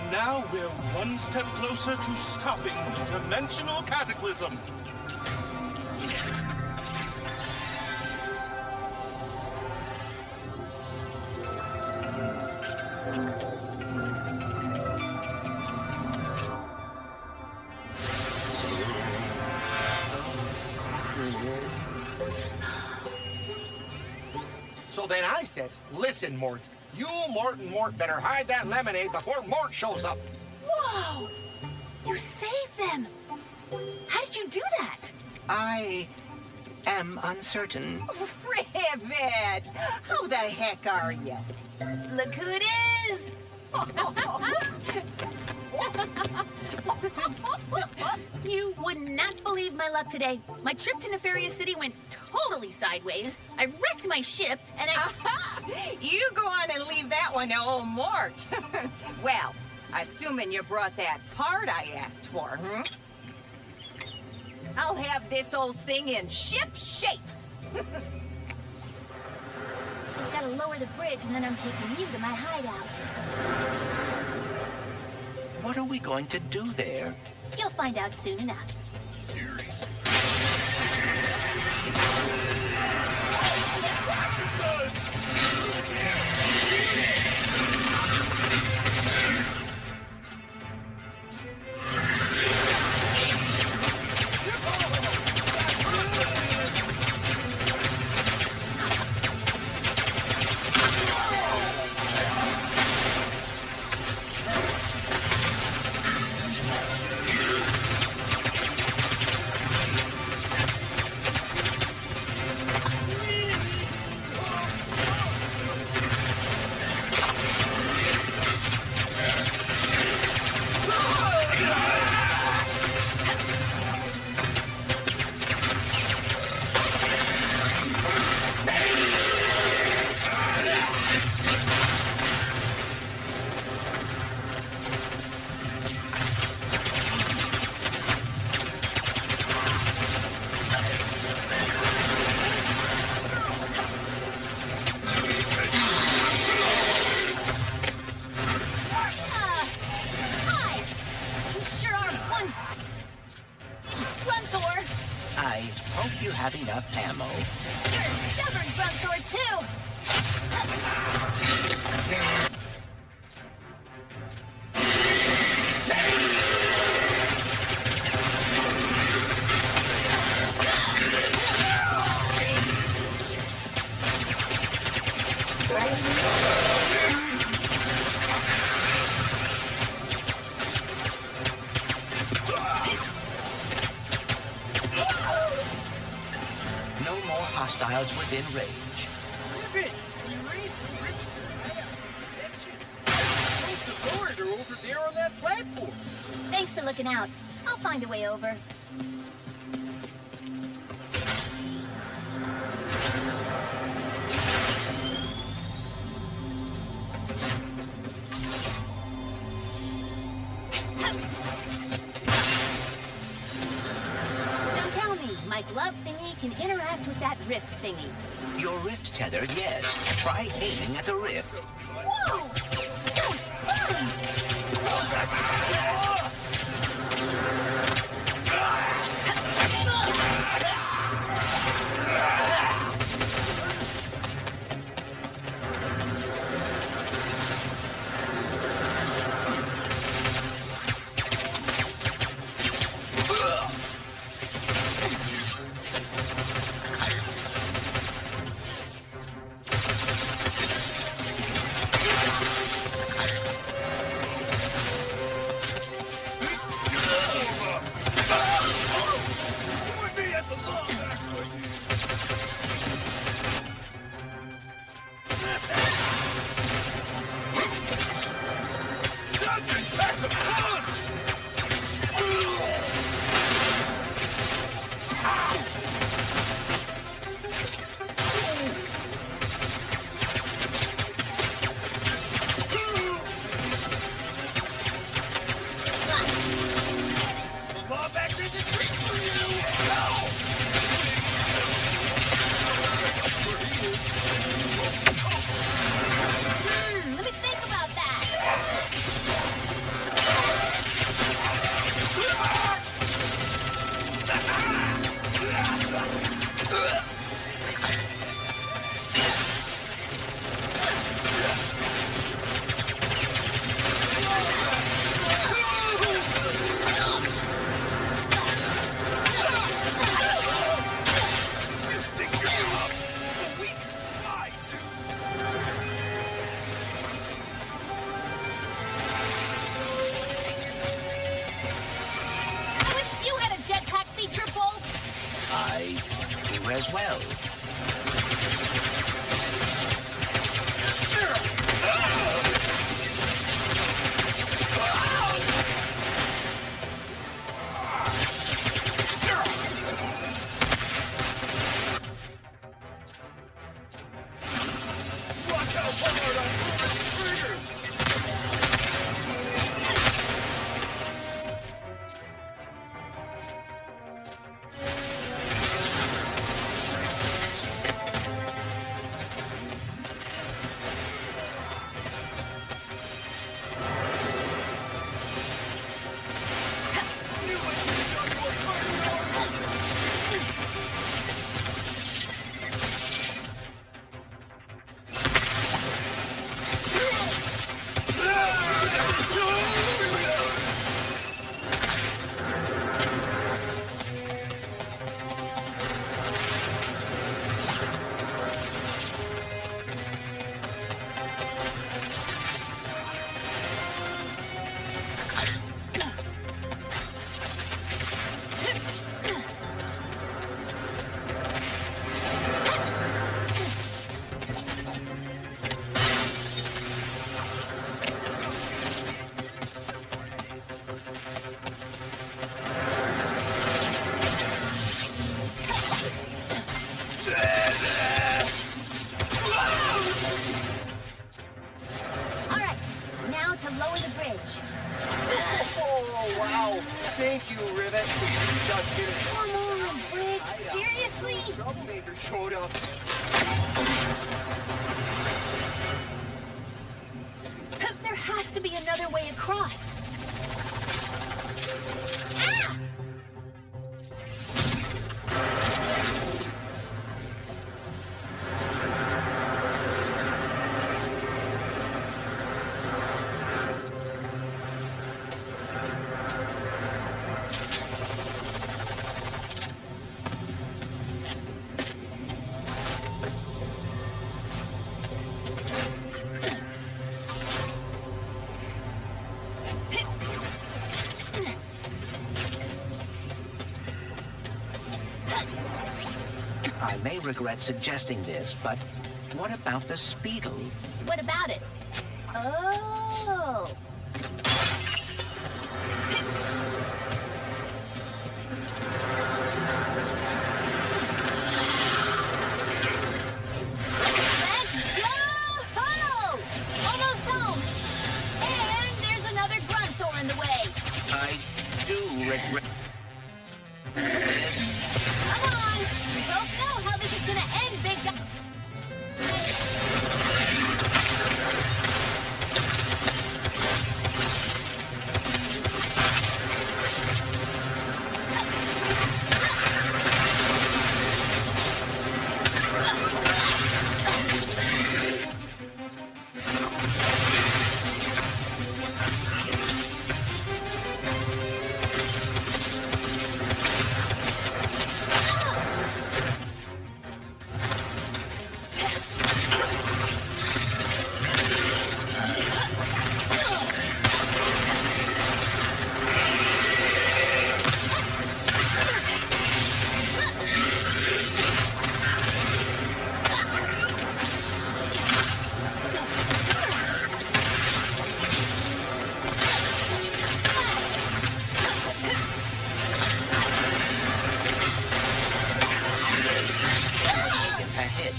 Now we're one step closer to stopping the dimensional cataclysm. So then I says, listen, Mort. You, Mort, and Mort better hide that lemonade before Mort shows up. Whoa! You saved them! How did you do that? I am uncertain. Rivet! How the heck are you? Look who it is! You would not believe my luck today. My trip to Nefarious City went totally sideways. I wrecked my ship, and You go on and leave that one to old Mort. Well, assuming you brought that part I asked for, I'll have this old thing in ship shape. Just gotta lower the bridge and then I'm taking you to my hideout. What are we going to do there? You'll find out soon enough. Enough ammo. You're stubborn, Grunthor, too! Hostiles within range. Over there on that platform. Thanks for looking out. I'll find a way over. Don't tell me my glove thingy can interact with that rift thingy. Your rift tether, yes. Try aiming at the rift. Whoa! That was fun! As well. Just kidding. Come on, Brick. Seriously? Troublemaker showed up. There has to be another way across. Ah! I may regret suggesting this, but what about the Speedle? What about it? Oh. Let's go! Almost home. And there's another Grunthor in the way. I do regret this. Come on. We both know how this is gonna end, big guy. Ahead.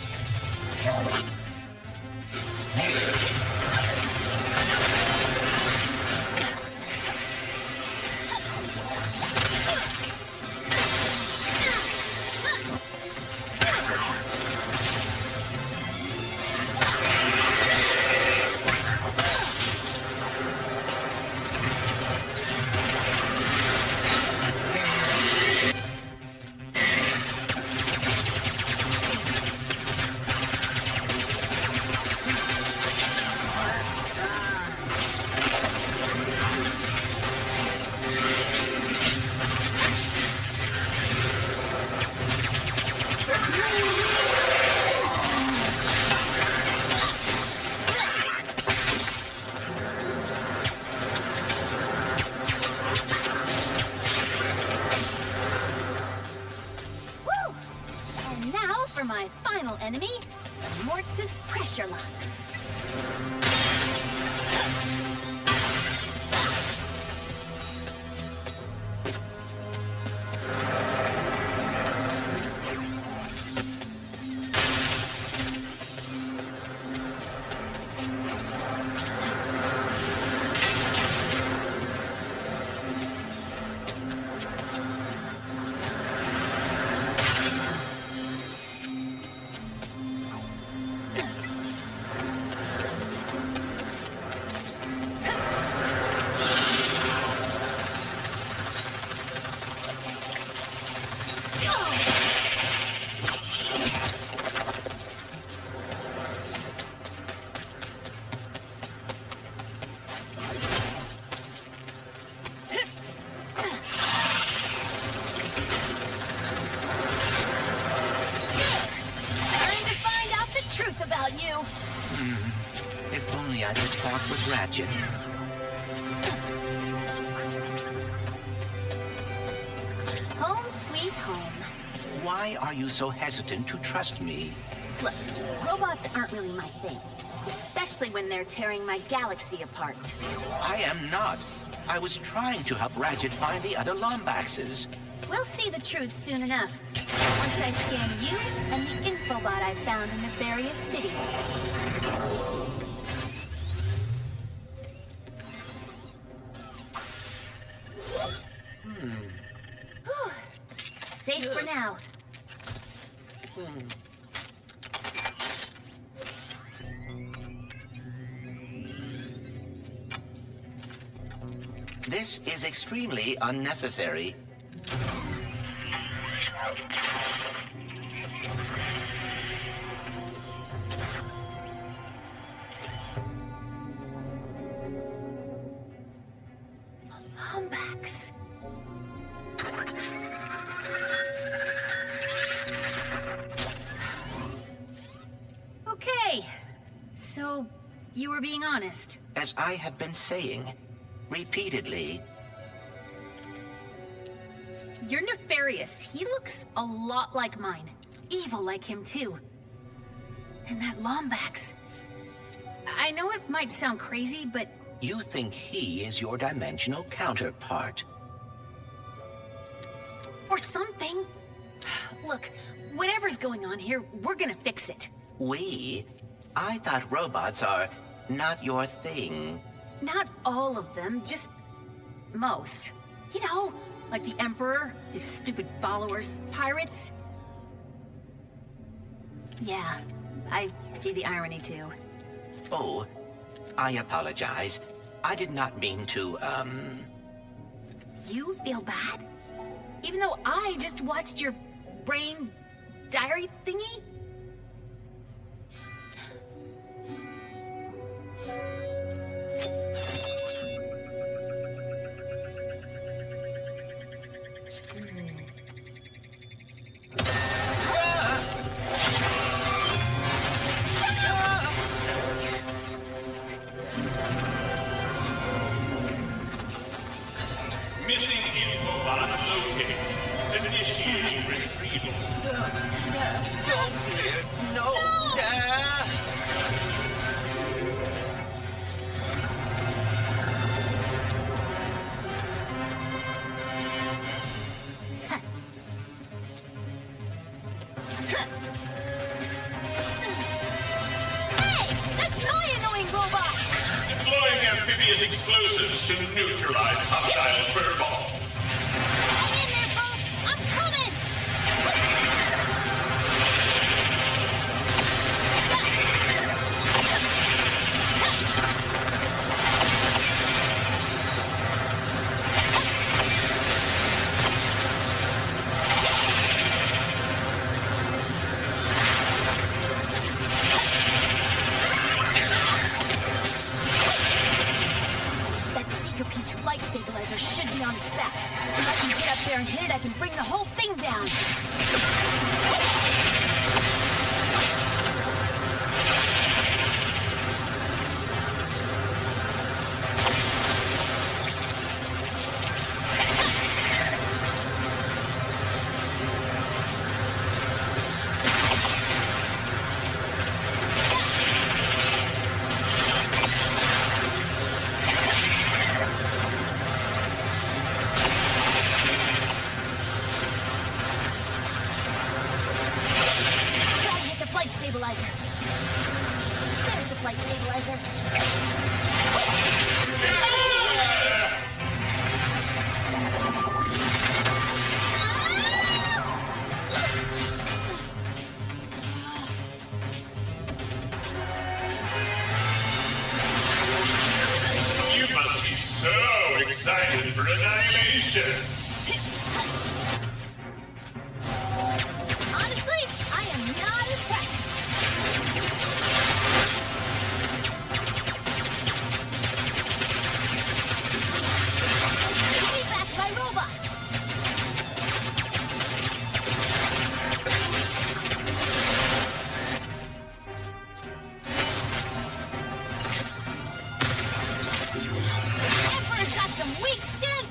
Woo! And now for my final enemy, Mortz's pressure locks. If only I could talk with Ratchet. Home sweet home. Why are you so hesitant to trust me? Look, robots aren't really my thing. Especially when they're tearing my galaxy apart. I am not. I was trying to help Ratchet find the other Lombaxes. We'll see the truth soon enough. Once I scan you and the infobot I found in Nefarious City. safe for now. This is extremely unnecessary. Lombax. Okay, so you were being honest. As I have been saying repeatedly, You're nefarious. He looks a lot like mine. Evil like him, too. And that Lombax. I know it might sound crazy, but you think he is your dimensional counterpart. or something. Look, whatever's going on here, we're gonna fix it. We? I thought robots are not your thing. Not all of them, just most. You know, like the Emperor, his stupid followers, pirates. Yeah, I see the irony too. Oh, I apologize. I did not mean to, You feel bad? Even though I just watched your brain diary thingy? Missing infobot located. Initiating retrieval. No! Hey! That's my annoying robot! Deploying amphibious explosives to neutralize hostile furball. Hang in there, folks! I'm coming! That Seeker Pete's flight stabilizer should be on its back. If I can get up there and hit it, I can bring the whole thing down. Gotta hit the flight stabilizer. There's the flight stabilizer. You must be so excited for annihilation. Honestly, I am not impressed. Give me back my robot. Emperor's got some weak skin.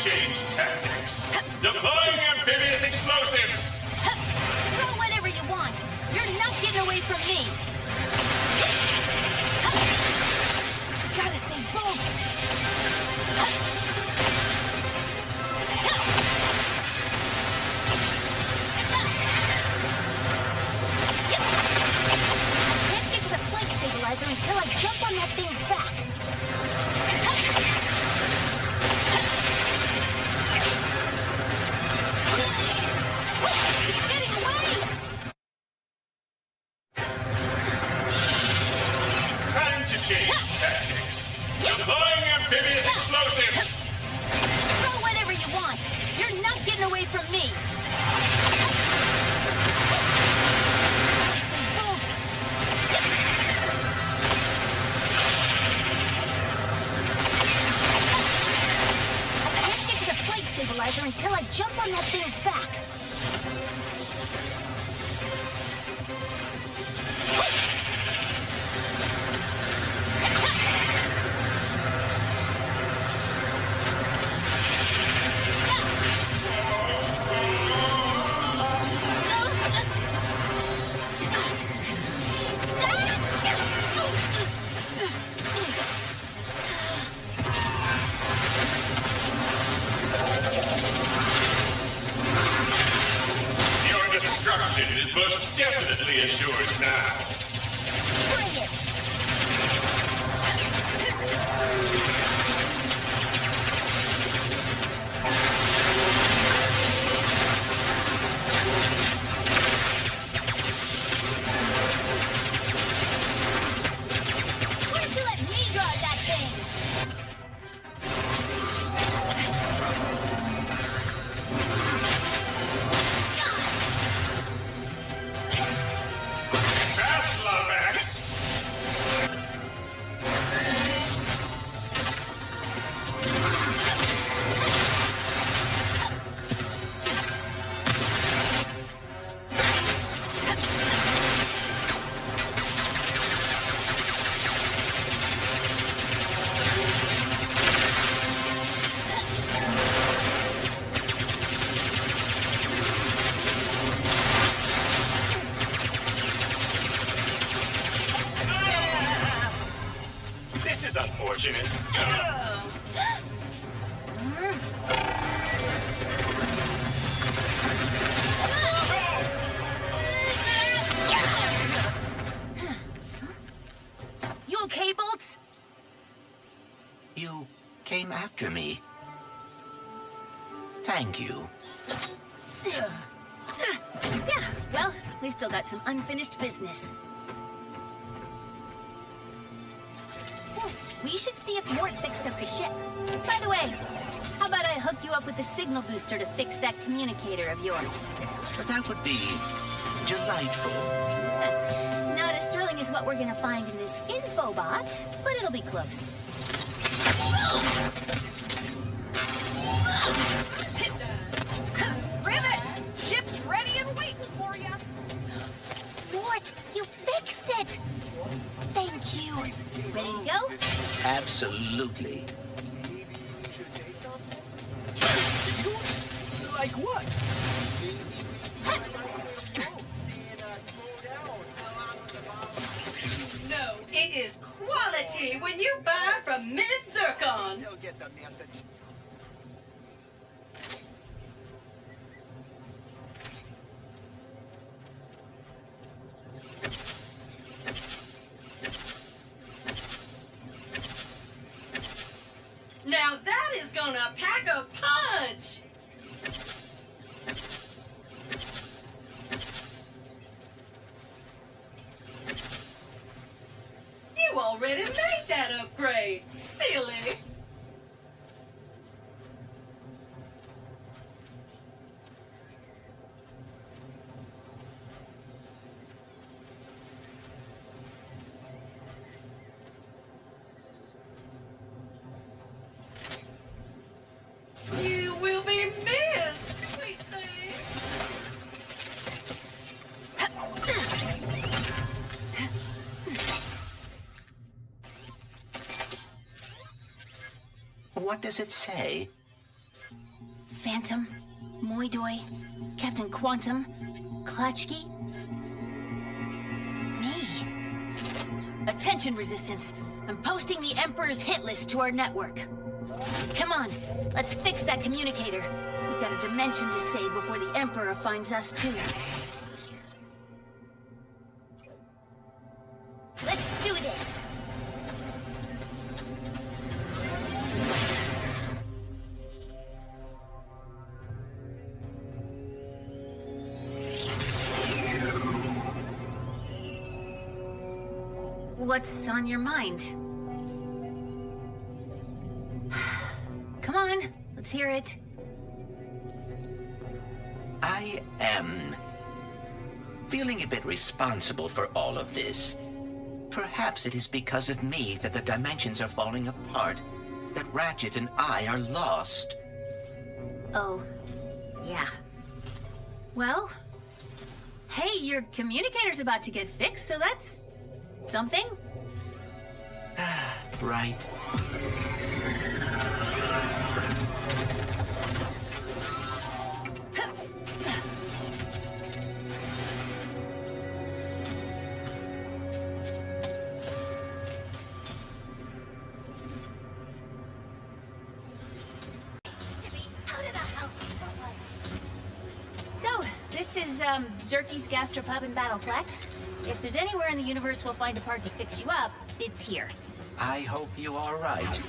change tactics. Deploying amphibious explosives. Throw whatever you want. You're not getting away from me. Gotta save boats. Can't get to the flight stabilizer until I jump on that thing's back. It's getting away! Time to change tactics. Deploying amphibious explosives. Throw whatever you want. You're not getting away from me. Some bolts. I can't get to the plate stabilizer until I jump on that thing's back. Your destruction is most definitely assured now. Bring it! Why don't you let me drive that thing? Fast, Lomax. This is unfortunate. You okay, Bolts? You came after me. Thank you. Yeah, well, we've still got some unfinished business. We should see if Mort fixed up the ship. By the way, how about I hook you up with the signal booster to fix that communicator of yours? That would be delightful. Not as thrilling as what we're gonna find in this infobot, but it'll be close. Rivet! Ship's ready and waiting for you. Mort, you fixed it! Thank you. Ready to go? Absolutely. Like what? No, it is quality when you buy from Miss Zircon. You'll get the message. Now that is gonna pack a punch. You already made that upgrade, silly. You will be missed, sweet thing. What does it say? Phantom, Moidoi, Captain Quantum, Klatchki. Me. Attention, Resistance. I'm posting the Emperor's hit list to our network. Come on, let's fix that communicator. We've got a dimension to save before the Emperor finds us too. Let's do this! What's on your mind? Come on, let's hear it. I am feeling a bit responsible for all of this. Perhaps it is because of me that the dimensions are falling apart, that Ratchet and I are lost. Oh, yeah. Well, hey, your communicator's about to get fixed, so that's something. Right. So, this is Zerky's Gastropub and Battleplex. If there's anywhere in the universe we'll find a part to fix you up, it's here. I hope you are right.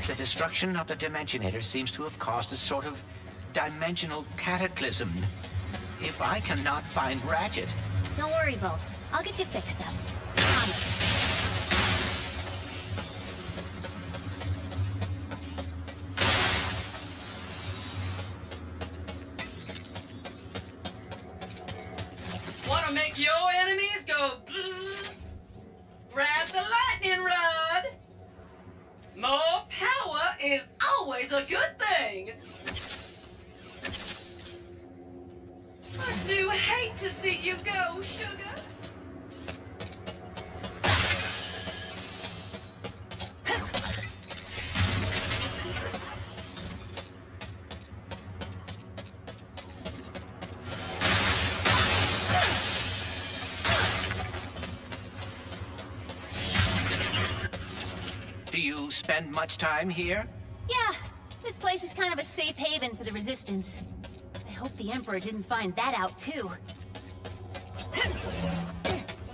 The destruction of the Dimensionator seems to have caused a sort of dimensional cataclysm. If I cannot find Ratchet... Don't worry, Bolts. I'll get you fixed up. Promise. Wanna make your enemies go bzzz? Grab the lightning rod! More power is always a good thing! I do hate to see you go, sugar. Do you spend much time here? Yeah, this place is kind of a safe haven for the Resistance. I hope the Emperor didn't find that out, too.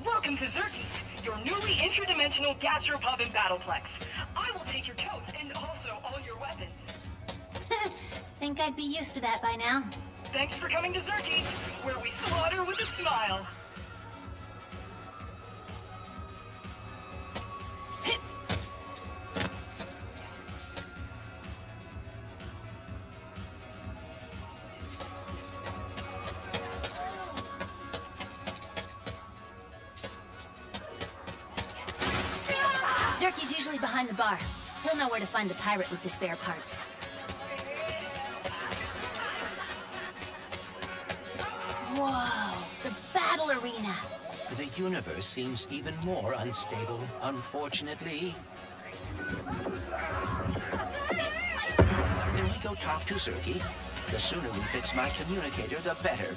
Welcome to Zerky's, your newly interdimensional gastropub and battleplex. I will take your coat and also all your weapons. Think I'd be used to that by now. Thanks for coming to Zerky's, where we slaughter with a smile. Zerky's usually behind the bar. He'll know where to find the pirate with the spare parts. Whoa, the battle arena. The universe seems even more unstable, unfortunately. Can we go talk to Zerky? The sooner we fix my communicator, the better.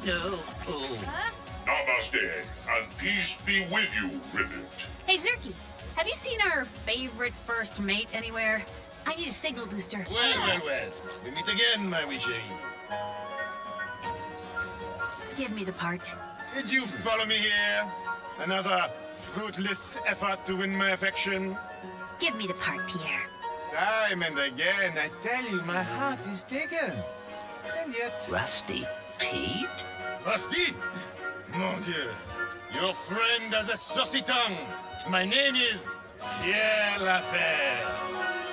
No. Oh. Huh? Namaste, and peace be with you, Rivet. Hey, Zerky, have you seen our favorite first mate anywhere? I need a signal booster. Well. We meet again, my wee chérie. Give me the part. Did you follow me here? Another fruitless effort to win my affection? Give me the part, Pierre. Time and again, I tell you, my heart is taken. And yet... Rusty Pete? Rusty? Mon Dieu. Your friend has a saucy tongue. My name is Pierre Laferre.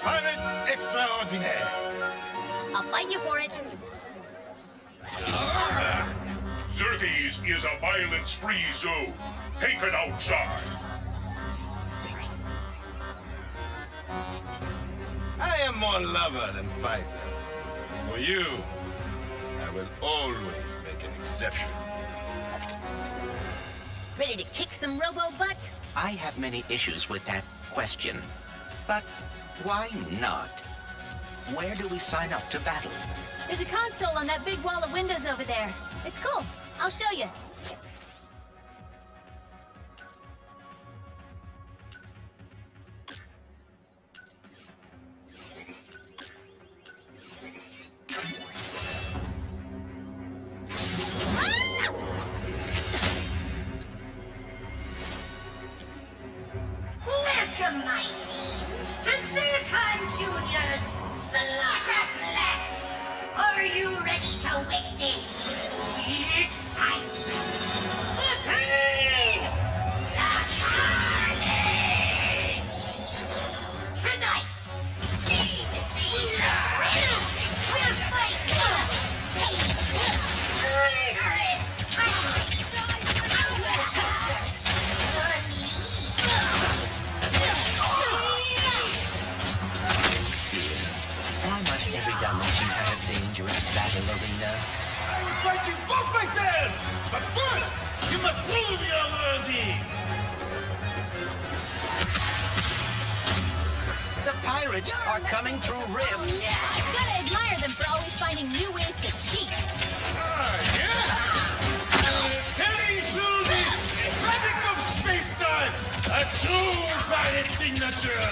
Pirate extraordinaire. I'll fight you for it. Zerky's is a violence-free zone. Take it outside. I am more lover than fighter. For you, I will always make an exception. Ready to kick some robo-butt? I have many issues with that question. But why not? where do we sign up to battle? There's a console on that big wall of windows over there. It's cool. I'll show you. Welcome, my names, to Zircon Junior's Slaughterplex. Are you ready to witness the excitement, the pain, the carnage? Tonight, Eve the Riddle will fight the rigorous Why must every dimension have a dangerous battle arena? I will fight you both myself! But first, you must prove you're worthy! The pirates are coming through rifts. Gotta admire them for always finding new ways to cheat. Telling through the fabric of space-time! A true pirate signature!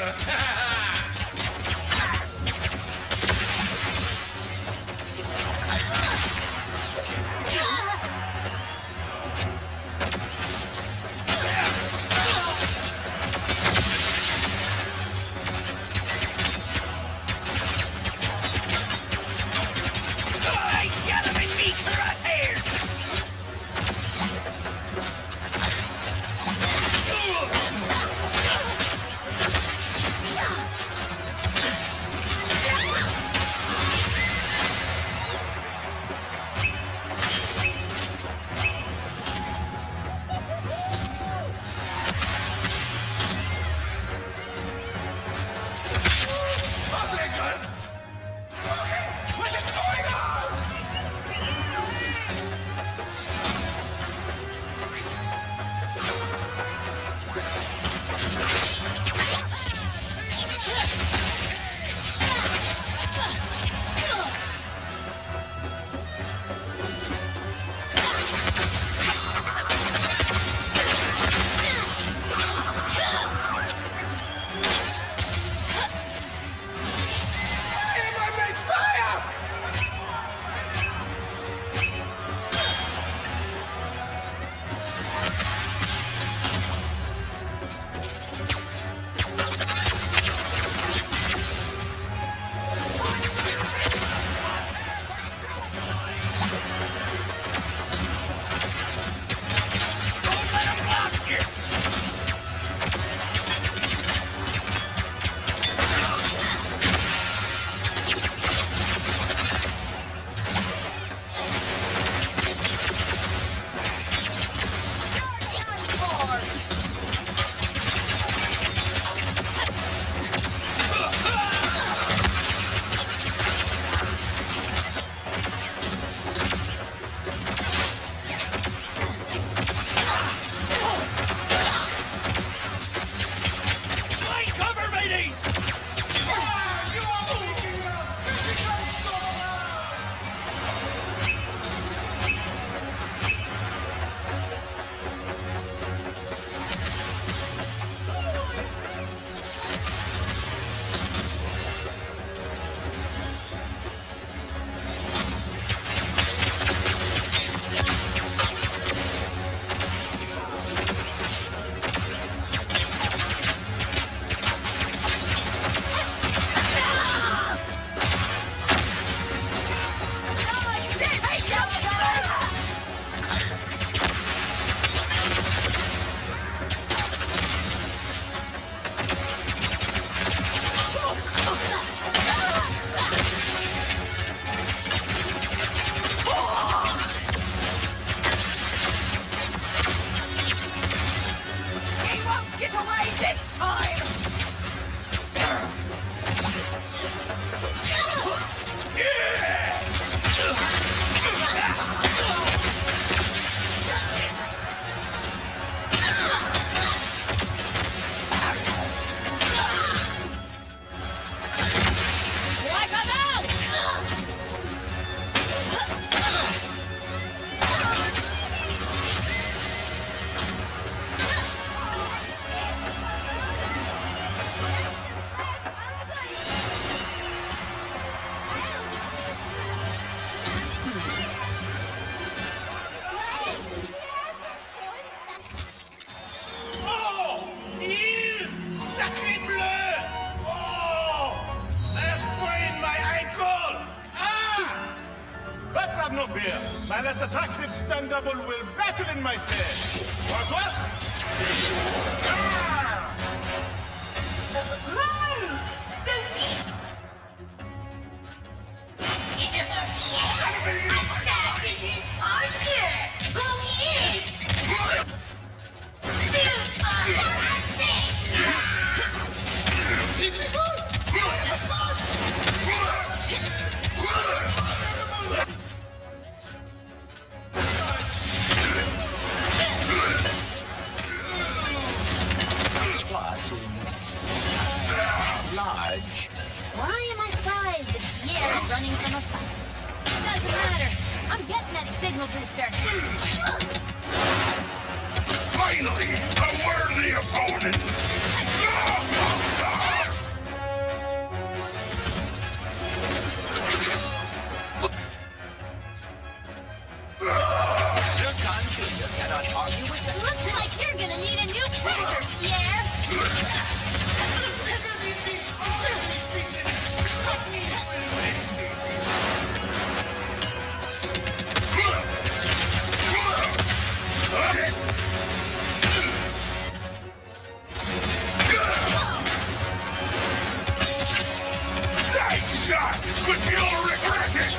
radioactive stand-double will battle in my stead. What? Francois seems large. Why am I surprised that Pierre's running from a fight? Doesn't matter. I'm getting that signal booster. Finally, a worthy opponent! Zircon Juniors cannot argue with them. Looks like you're gonna need a new character, Pierre. Nice shot, but you'll regret it!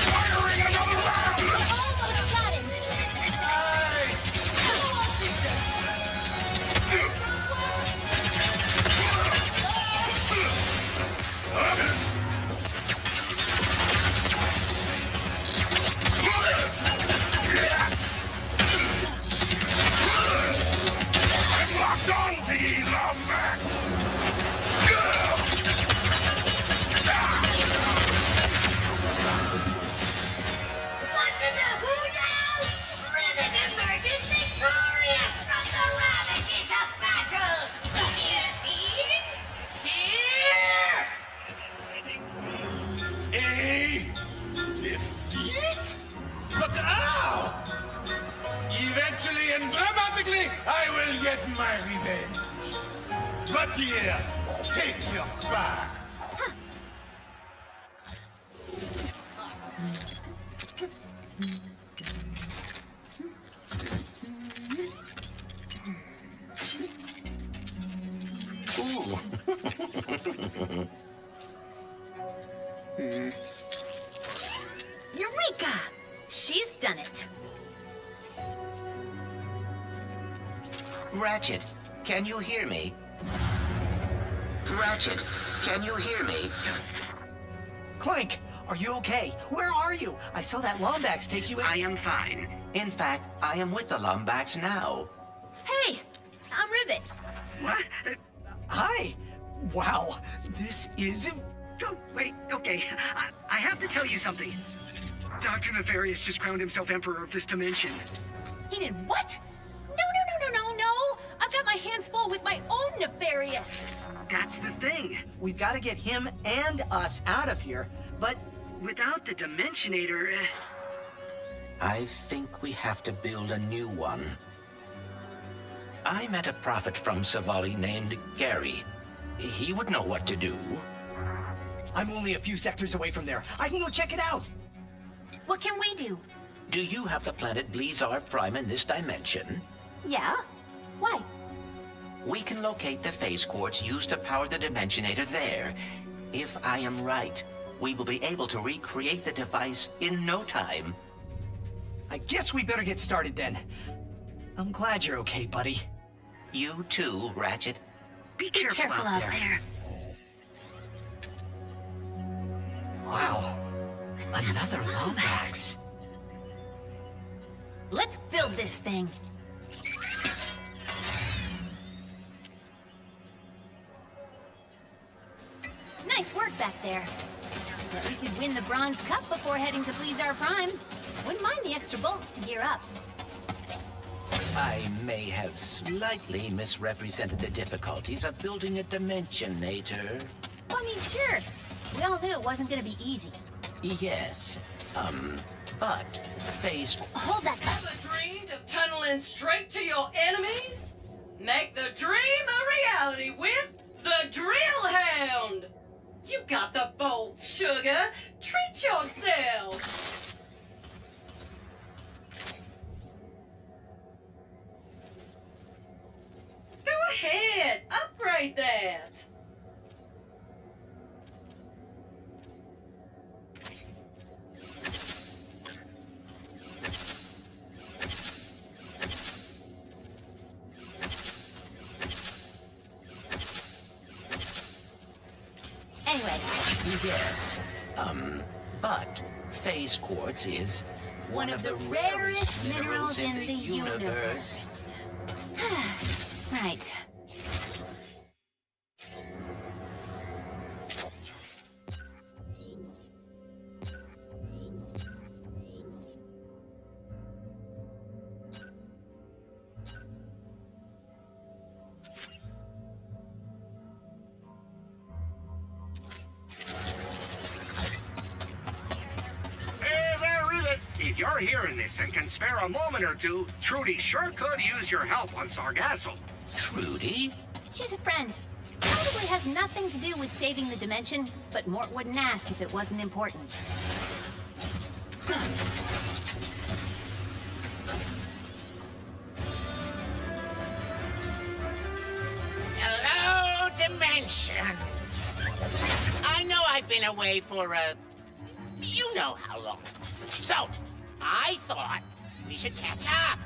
Firing another round! Almost got him. I'm locked on to ye, Lombax! What to the who now? Rhythm emerges victorious from the ravages of battle! Here fiends, cheer! A defeat? But how? Eventually and dramatically, I will get my revenge. But here, take your back. Eureka! She's done it. Ratchet, can you hear me? Ratchet, can you hear me? Clank, are you okay? Where are you? I saw that Lombax take you in. I am fine. In fact, I am with the Lombax now. Hey, I'm Rivet. What? Hi. Wow, this is... Oh, wait, okay. I have to tell you something. Dr. Nefarious just crowned himself Emperor of this dimension. He did what? No. I've got my hands full with my own Nefarious. That's the thing. We've got to get him and us out of here, but... Without the Dimensionator... I think we have to build a new one. I met a prophet from Savali named Gary. He would know what to do. I'm only a few sectors away from there. I can go check it out. What can we do? Do you have the planet Blizar Prime in this dimension? Yeah? Why? We can locate the phase quartz used to power the Dimensionator there. If I am right, we will be able to recreate the device in no time. I guess we better get started then. I'm glad you're okay, buddy. You too, Ratchet. Be careful out there. Wow. Another Lombax. Let's build this thing. Nice work back there. But we could win the Bronze Cup before heading to Blizar Prime. Wouldn't mind the extra bolts to gear up. I may have slightly misrepresented the difficulties of building a Dimensionator. Well, I mean, sure. We all knew it wasn't gonna be easy. Yes, but phase... Hold that gun. Ever dreamed of tunneling straight to your enemies? Make the dream a reality with the Drill Hound! You got the bolt, sugar! Treat yourself! Go ahead, upgrade that! Anyway. Yes, but phase quartz is One of the rarest minerals in the universe. Right. If you're hearing this and can spare a moment or two, Trudy sure could use your help on Sargasso. Trudy? She's a friend. Probably has nothing to do with saving the dimension, but Mort wouldn't ask if it wasn't important. Hello, Dimension. I know I've been away for you know how long. So, I thought we should catch up.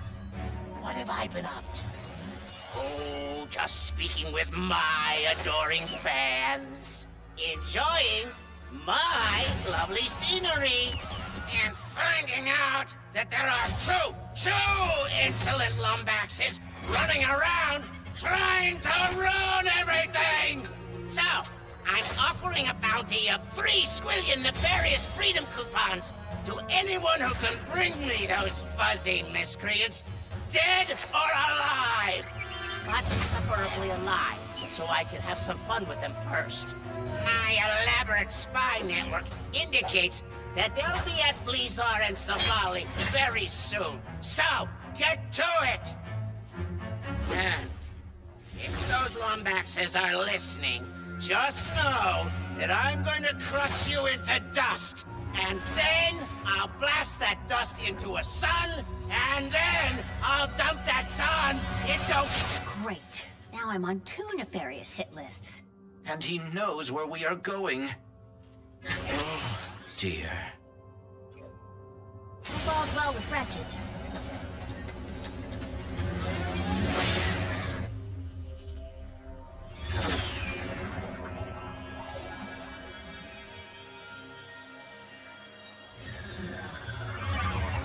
What have I been up to? Oh, just speaking with my adoring fans. Enjoying my lovely scenery. And finding out that there are two insolent lumbaxes running around trying to ruin everything. So, I'm offering a bounty of 3 squillion nefarious freedom coupons to anyone who can bring me those fuzzy miscreants, dead or alive. But preferably alive, so I can have some fun with them first. My elaborate spy network indicates that they'll be at Blizar and Savali very soon. So, get to it! And if those Lombaxes are listening, just know that I'm going to crush you into dust. And then I'll blast that dust into a sun, and then I'll dump that sun into... Great. Now I'm on 2 nefarious hit lists. And he knows where we are going. Oh, dear. Hope all's well with Ratchet.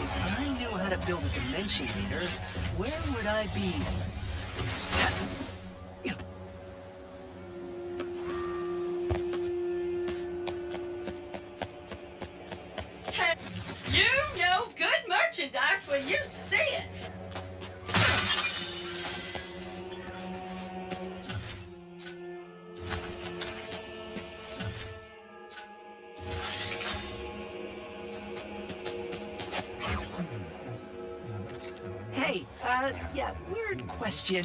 If I knew how to build a Dimensionator, where would I be? You know good merchandise when you see it. Hey, yeah, weird question.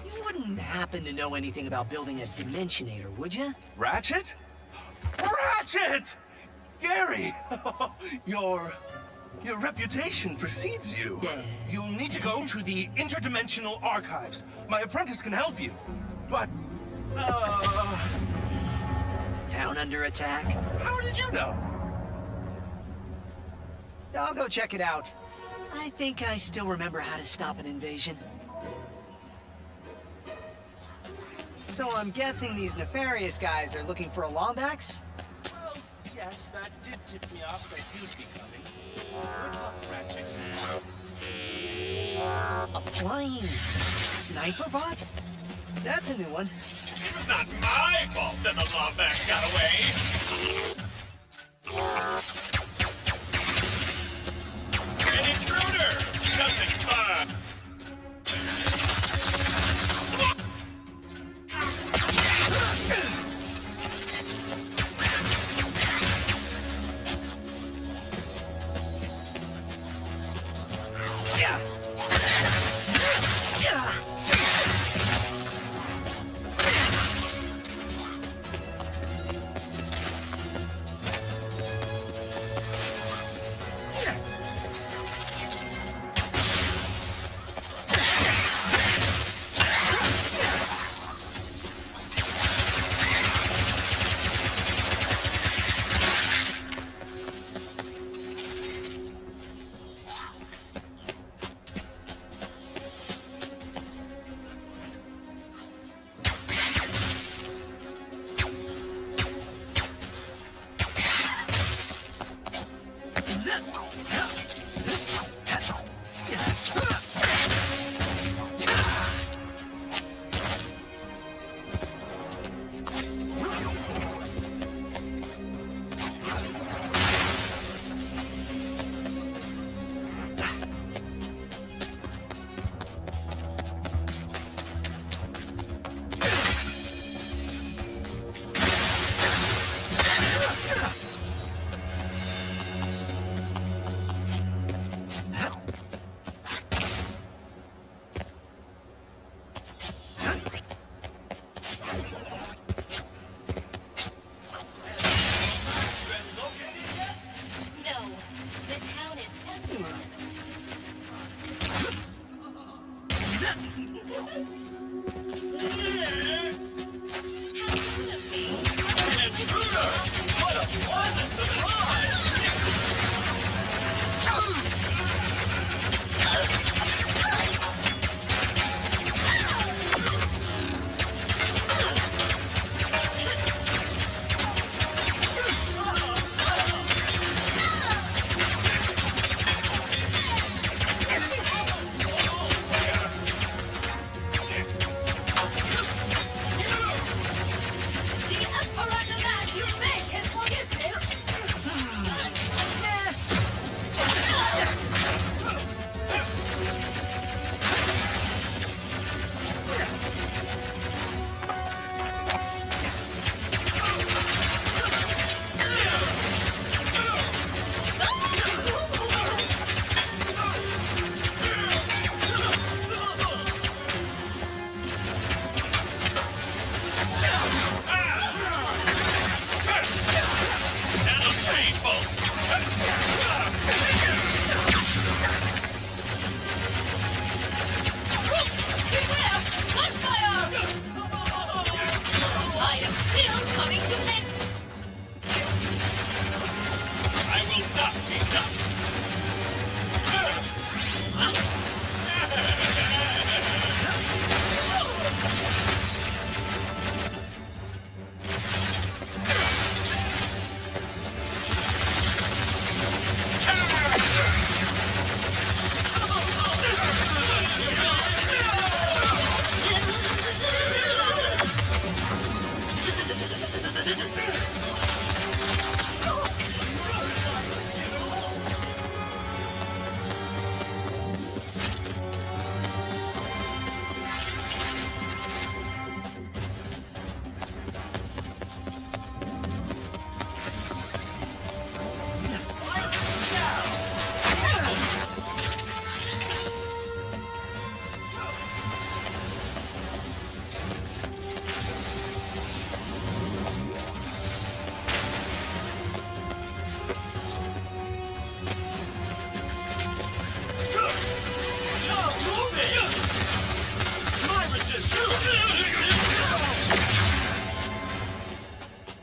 You wouldn't happen to know anything about building a Dimensionator, would you? Ratchet? Ratchet! Gary! Your reputation precedes you. Yeah. You'll need to go to the Interdimensional Archives. My apprentice can help you. But, Town under attack? how did you know? I'll go check it out. I think I still remember how to stop an invasion. So I'm guessing these nefarious guys are looking for a Lombax? Well, yes, that did tip me off that you'd be coming. Good luck, Ratchet. A flying sniper bot? That's a new one. It was not my fault that the Lombax got away. An intruder! Nothing fun!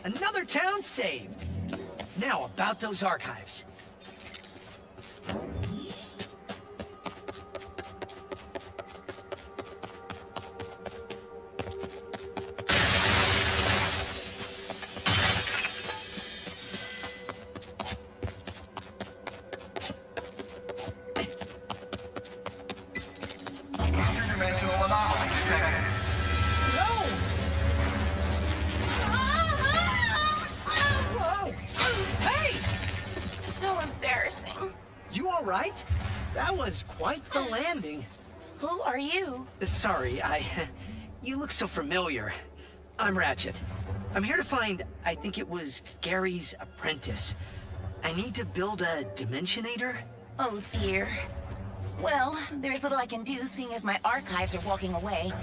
Another town saved. Now about those archives. Interdimensional anomaly detected. No! Whoa! Hey! all right. That was quite the landing. Who are you? Sorry, you look so familiar. I'm Ratchet. I'm here to find, I think it was Gary's apprentice. I need to build a Dimensionator. Oh dear. Well, there's little I can do, seeing as my archives are walking away.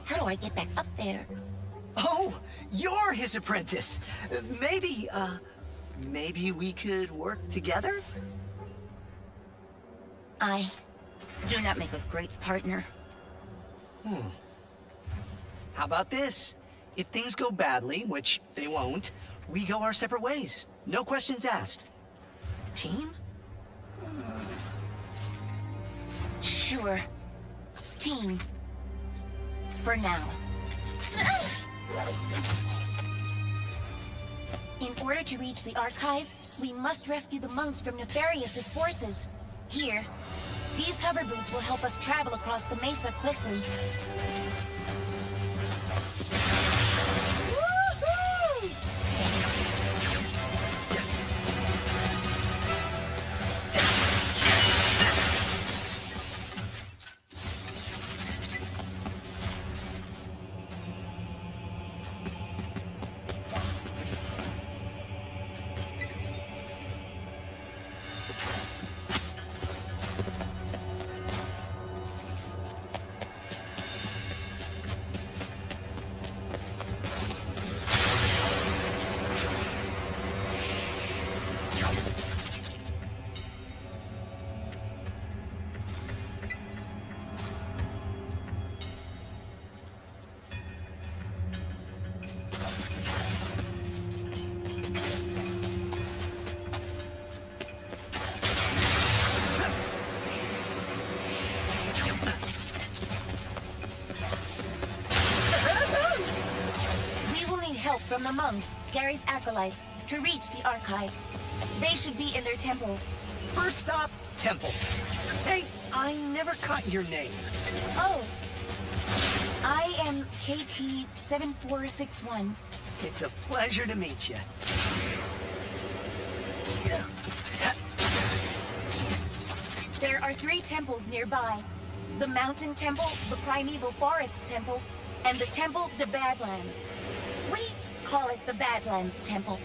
How do I get back up there? Oh, you're his apprentice. Maybe we could work together? I do not make a great partner. How about this? If things go badly, which they won't, we go our separate ways. No questions asked. Team? Sure. Team. For now. In order to reach the archives, we must rescue the monks from Nefarious' forces. Here, these hover boots will help us travel across the mesa quickly. From the monks, Gary's acolytes, to reach the archives. They should be in their temples. First stop, temples. Hey, I never caught your name. Oh. I am KT-7461. It's a pleasure to meet you. There are 3 temples nearby. The Mountain Temple, the Primeval Forest Temple, and the Temple de Badlands. We call it the Badlands Temple.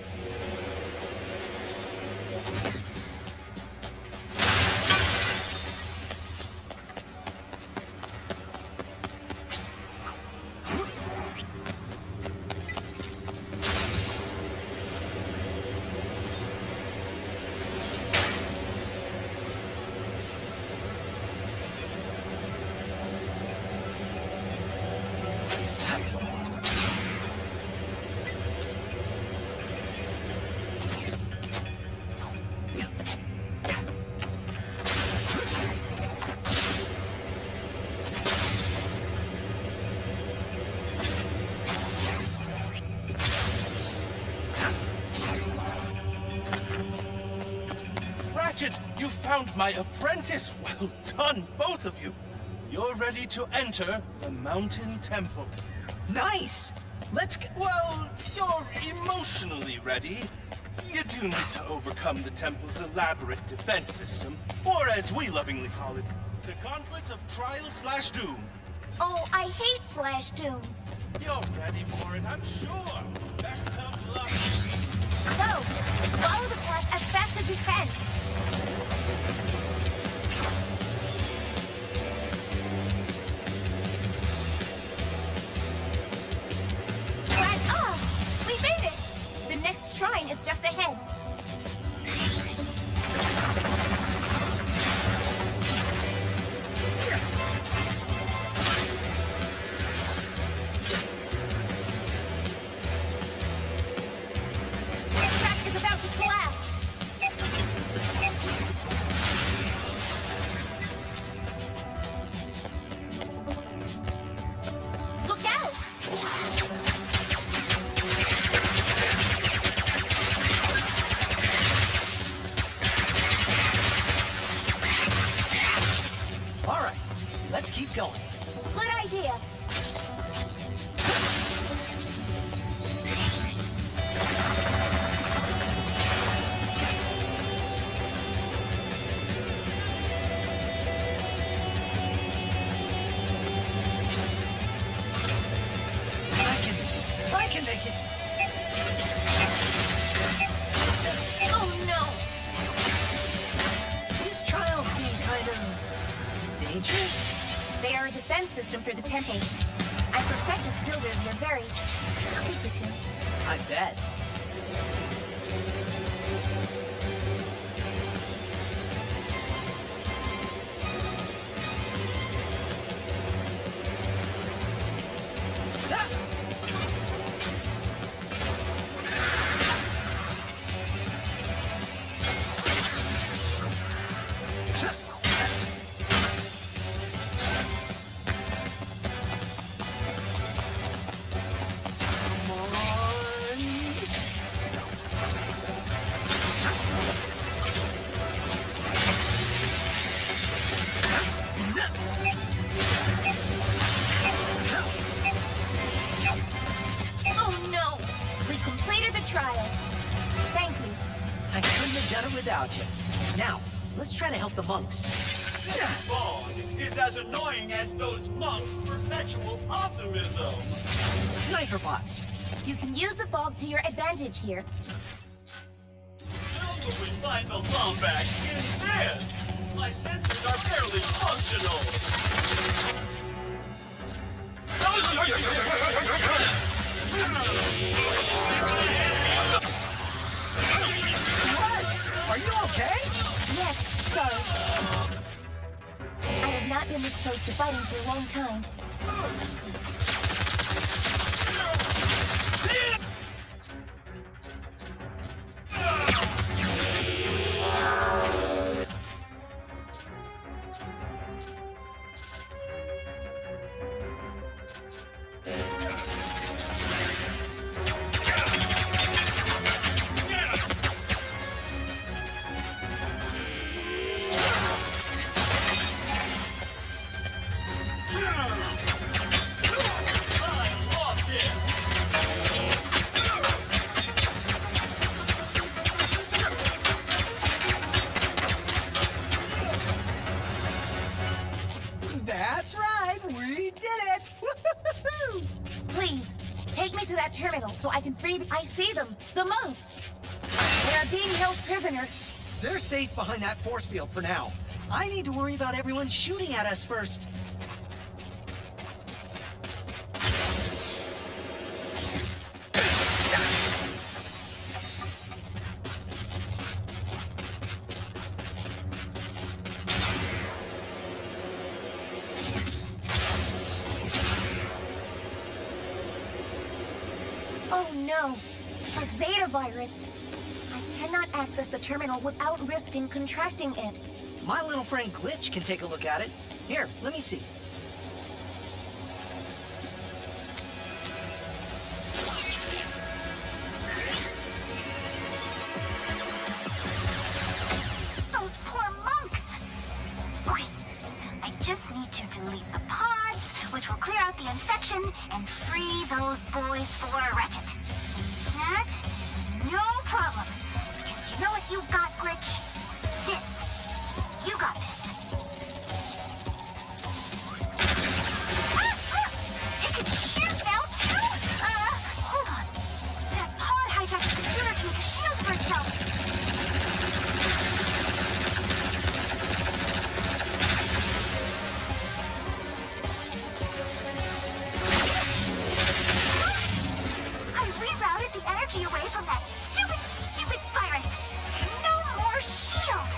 Ratchet, you found my apprentice! Well done, both of you! You're ready to enter the Mountain Temple. Nice! Well, you're emotionally ready. You do need to overcome the Temple's elaborate defense system, or as we lovingly call it, the Gauntlet of Trial/Doom. Oh, I hate /Doom. You're ready for it, I'm sure. Best of luck. Go! Follow the path as fast as you can. We made it! The next shrine is just ahead. The track is about to collapse. Look out! All right, let's keep going. Good idea. dangerous? They are a defense system for the Tempe. I suspect its builders were very secretive. I bet. Oh no! We completed the trials. Thank you. I couldn't have done it without you. Now, let's try to help the monks. Bond is as annoying as those monks' perpetual optimism. Sniper bots. You can use the fog to your advantage here. How will we find the Lombax in this? My senses are barely functional. What? Are you okay? Yes, sorry. I have not been this close to fighting for a long time. That's right, we did it! Woo-hoo-hoo-hoo! Please, take me to that terminal so I can free I see them, the monks! They are being held prisoner. They're safe behind that force field for now. I need to worry about everyone shooting at us first. Oh no, a Zeta virus. I cannot access the terminal without risking contracting it. My little friend Glitch can take a look at it. Here, let me see. Those poor monks! Okay, I just need to delete the pods, which will clear out the infection and free those boys for Ratchet. That is no problem, because you know what you got, Glitch? This. You got this. It can shoot now, too? Hold on. That pod hijacked the computer to make a shield for itself. I rerouted the energy away from that stupid virus. No more shield.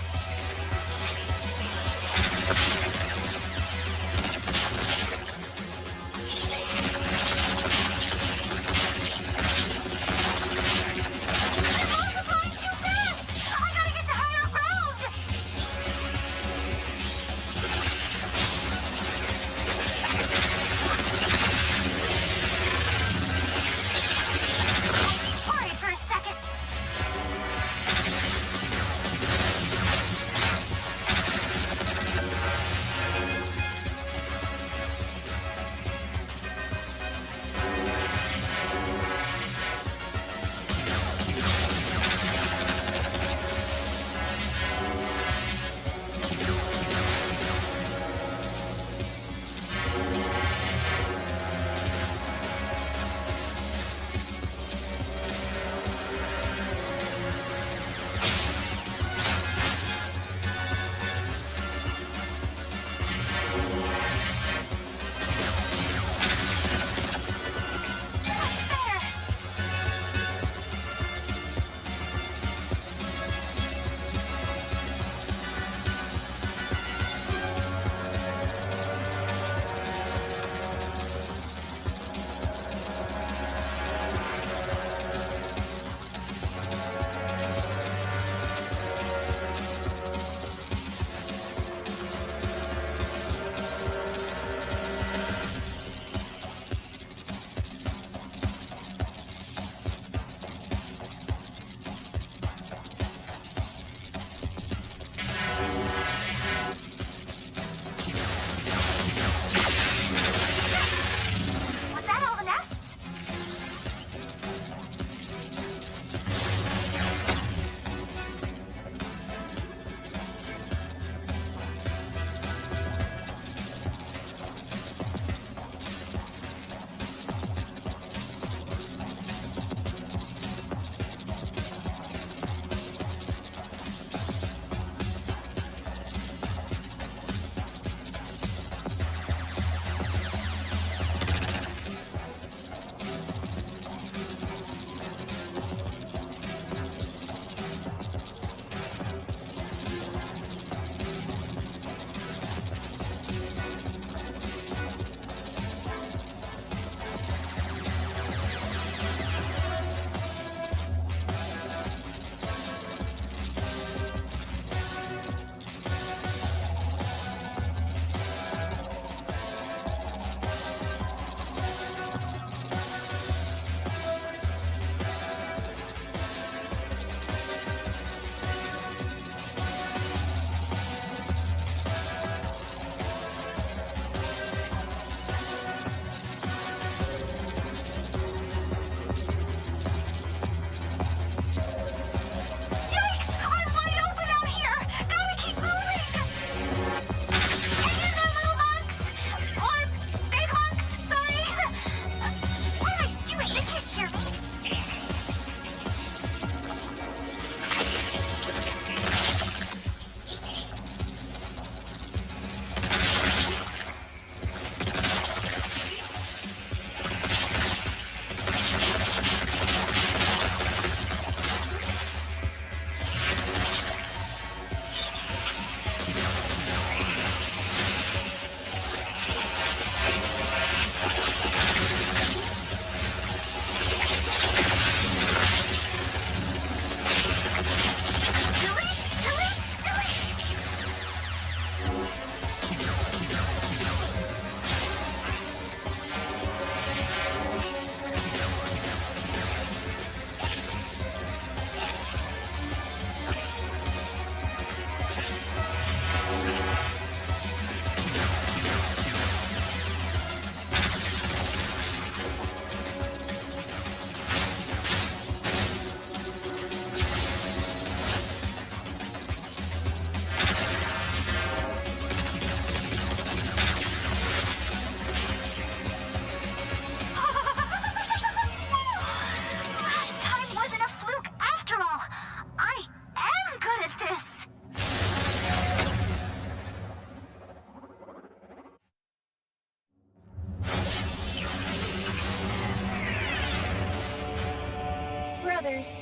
Zedavirus.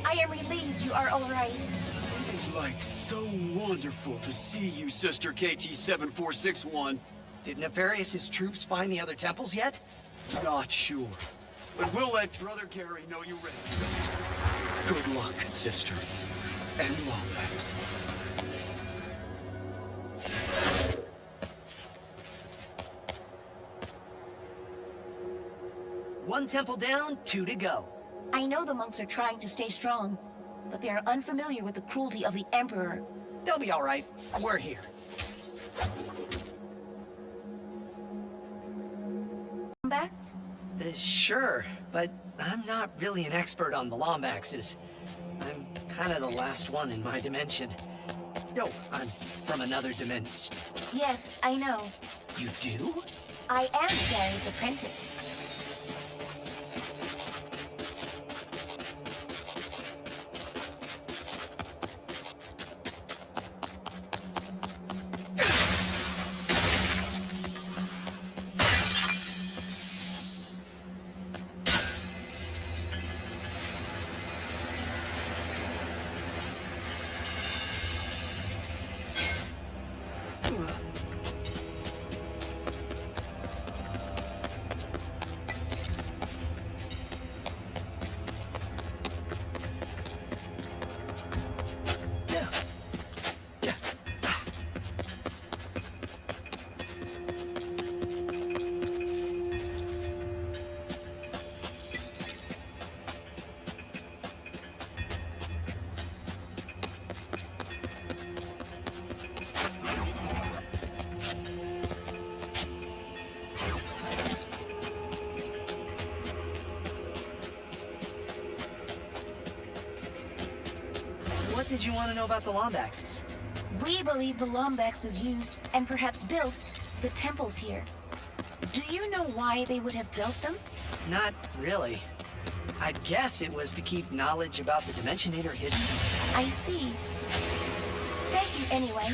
I am relieved you are all right. It is like so wonderful to see you, Sister KT-7461. Did Nefarious' troops find the other temples yet? Not sure. But we'll let Brother Gary know you rescued us. Good luck, sister. And Lombax. One temple down, 2 to go. I know the monks are trying to stay strong, but they are unfamiliar with the cruelty of the Emperor. They'll be all right. We're here. Lombax? Sure, but I'm not really an expert on the Lombaxes. I'm kind of the last one in my dimension. No, I'm from another dimension. Yes, I know. You do? I am Gary's apprentice. What did you want to know about the Lombaxes? We believe the Lombaxes used, and perhaps built, the temples here. Do you know why they would have built them? Not really. I'd guess it was to keep knowledge about the Dimensionator hidden. I see. Thank you anyway.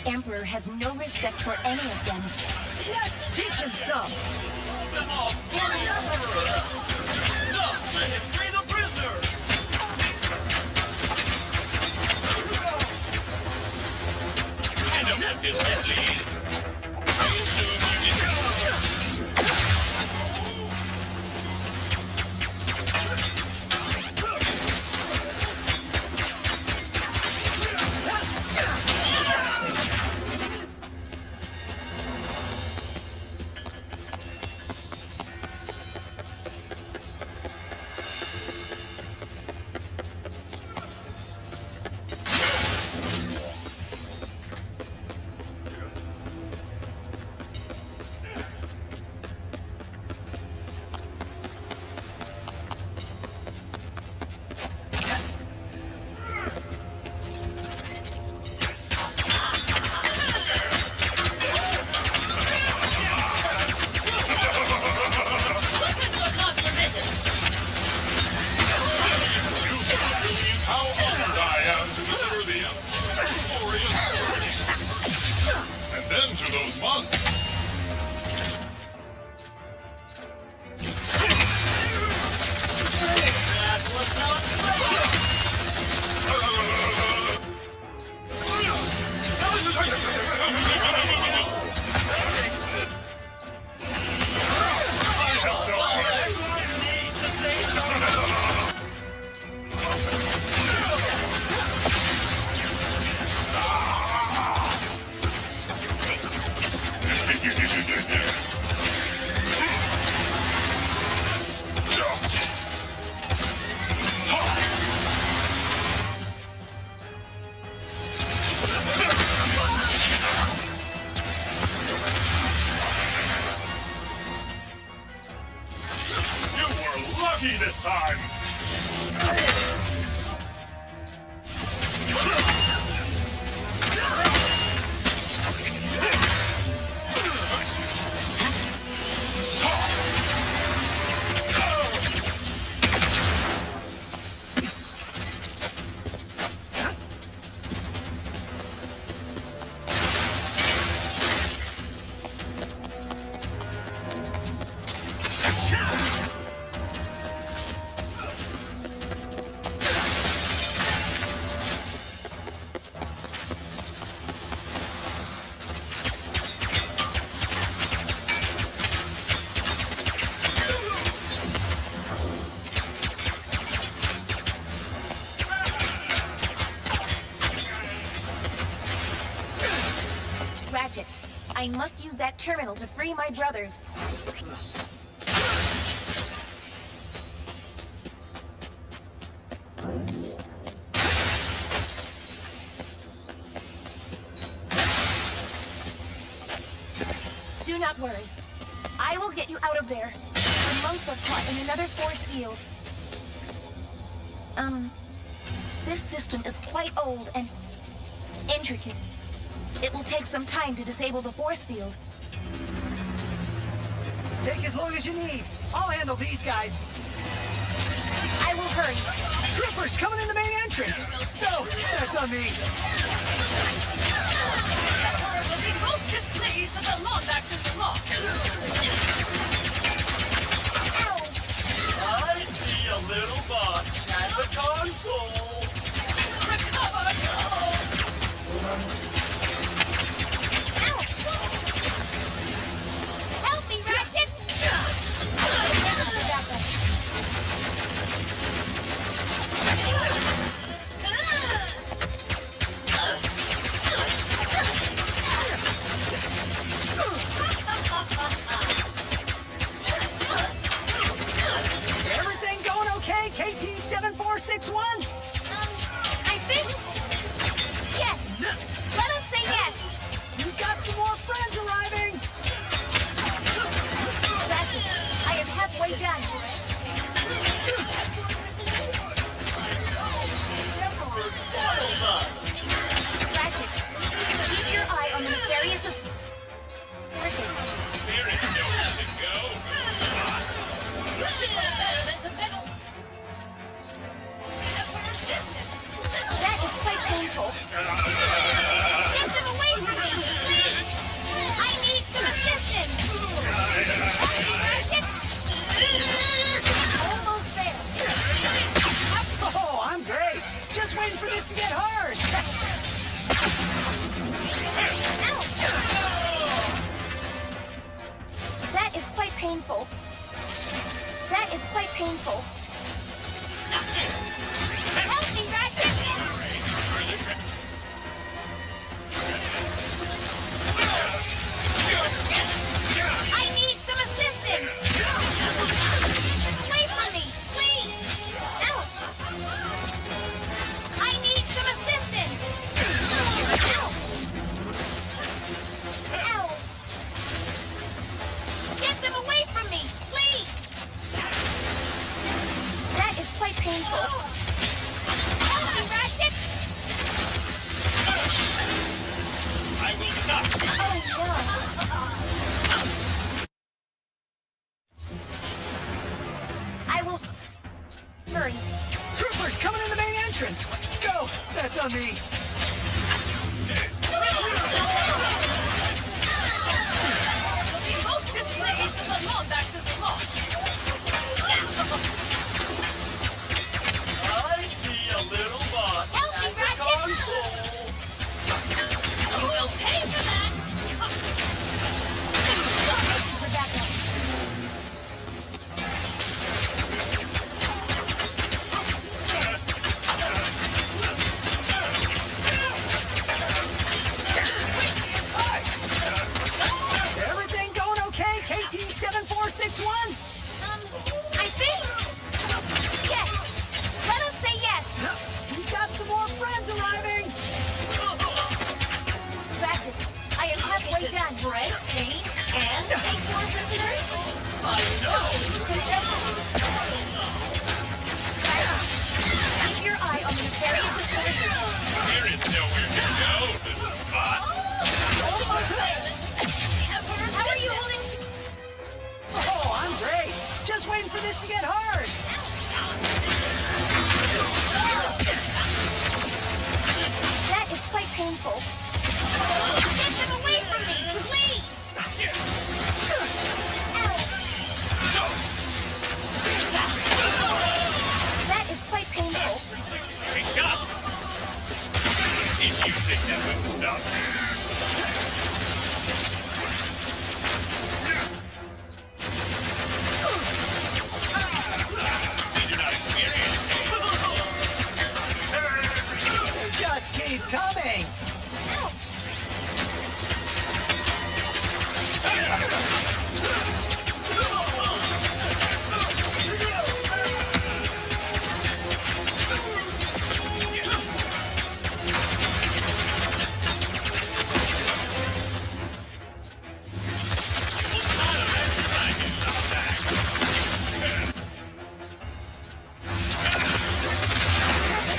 The Emperor has no respect for any of them. Let's teach him some! Them all for the Emperor! Stop! Let him free the prisoners! Hand him that biscuit, cheese! time! Ratchet, I must use that terminal to free my brothers. Do not worry. I will get you out of there. The monks are caught in another force field. This system is quite old and intricate. It will take some time to disable the force field. Take as long as you need. I'll handle these guys. I will hurry. Troopers coming in the main entrance. No, that's on me. Emperor will be most displeased that the Lombax is lost. I see a little bot at the console. Recover! Help me, Ratchet! Everything going okay, KT-7461? I think... Yes! Let us say yes! You got some more friends arriving! Ratchet, I am halfway done. Emperor spoils us. Ratchet, keep your eye on the nefarious forces. There is nowhere to go. Better than to meddle. Emperor's business. That is quite painful. Get them away from me! I need some assistance! Ratchet! Almost there. Oh, I'm great. Just waiting for this to get hard. That is quite painful. That is quite painful. Help me, Ratchet! I need some assistance! Wait for me, please! Ouch! I need some assistance! Ow! Get them away from me, please! That is quite painful. Help me, Ratchet! I will stop. Oh, no. I will hurry. Troopers coming in the main entrance. Go. That's on me. Will be most displeased that the Lombax is lost. I see a little bot Help me, at the Ratchet. console. You will pay for that. Rebecca. Everything going okay, KT-7461? never stop. Just keep coming!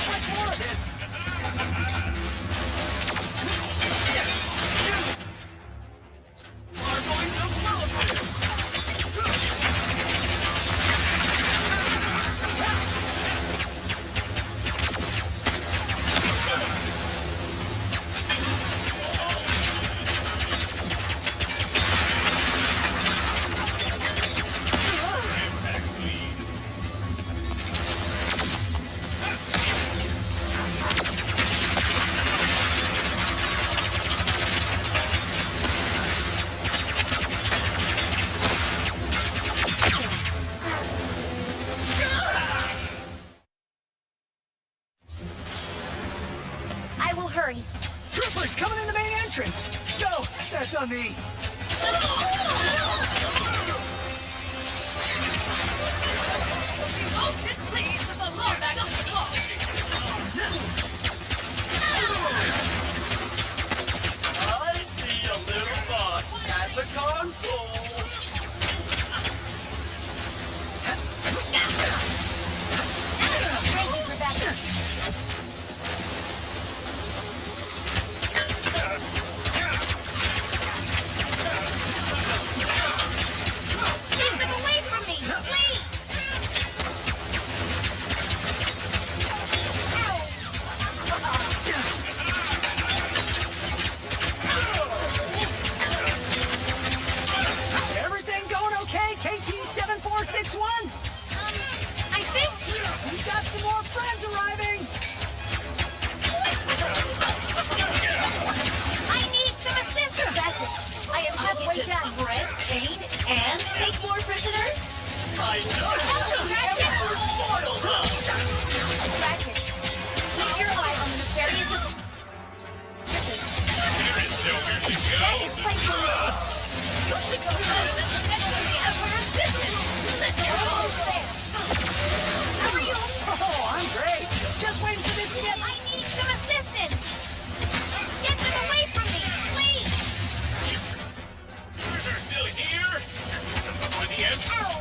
Much more of this! I will hurry. Troopers coming in the main entrance! Go! That's on me! Most displeased with the Lombax of the clock. I see a little boss at the console. Thank you for that. Keep them away from me, please! Everything going okay, KT-7461? I think... We've got some more friends arriving! I need some assistance! That's it. I am halfway down. Bread, aid, and take more prisoners? I know. Help me, Ratchet! Mortal love. Ratchet, keep your eye on the nefarious assistant. There is nowhere to go. His place will live. You should go better than protecting the Emperor's business. Let's go. Almost there. How are you? Oh, I'm great! Just waiting for this to get... I need some assistance! Get them away from me, please! Troopers are still here? For the Emperor?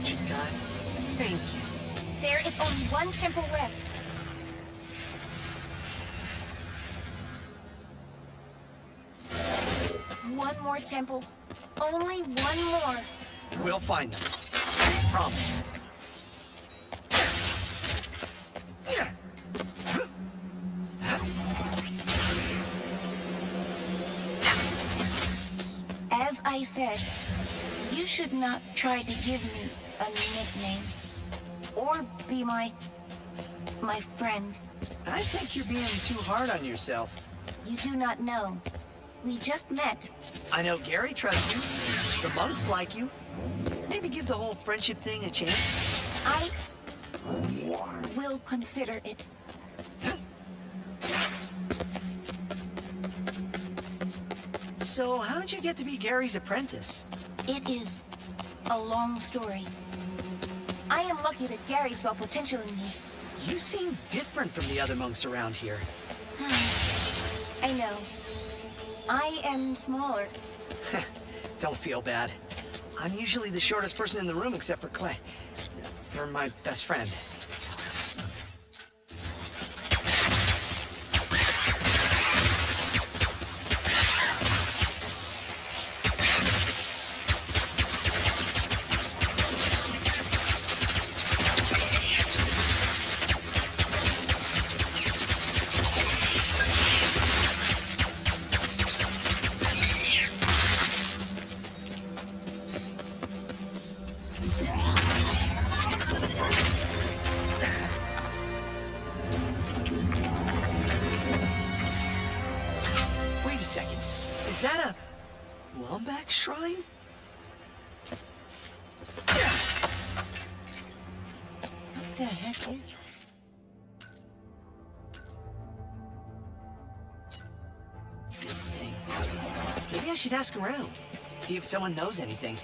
chica. Thank you. There is only one temple left. One more temple. Only one more. We'll find them. Promise. As I said, you should not try to give me a nickname. Or be my friend. I think you're being too hard on yourself. You do not know. We just met. I know Gary trusts you. The monks like you. Maybe give the whole friendship thing a chance. I will consider it. So, how'd you get to be Gary's apprentice? It is a long story. I am lucky that Gary saw potential in me. You seem different from the other monks around here. I know. I am smaller. Don't feel bad. I'm usually the shortest person in the room except for Clay. For my best friend. Wait a second. Is that a Lombax shrine? What the heck is this thing? Maybe I should ask around. See if someone knows anything.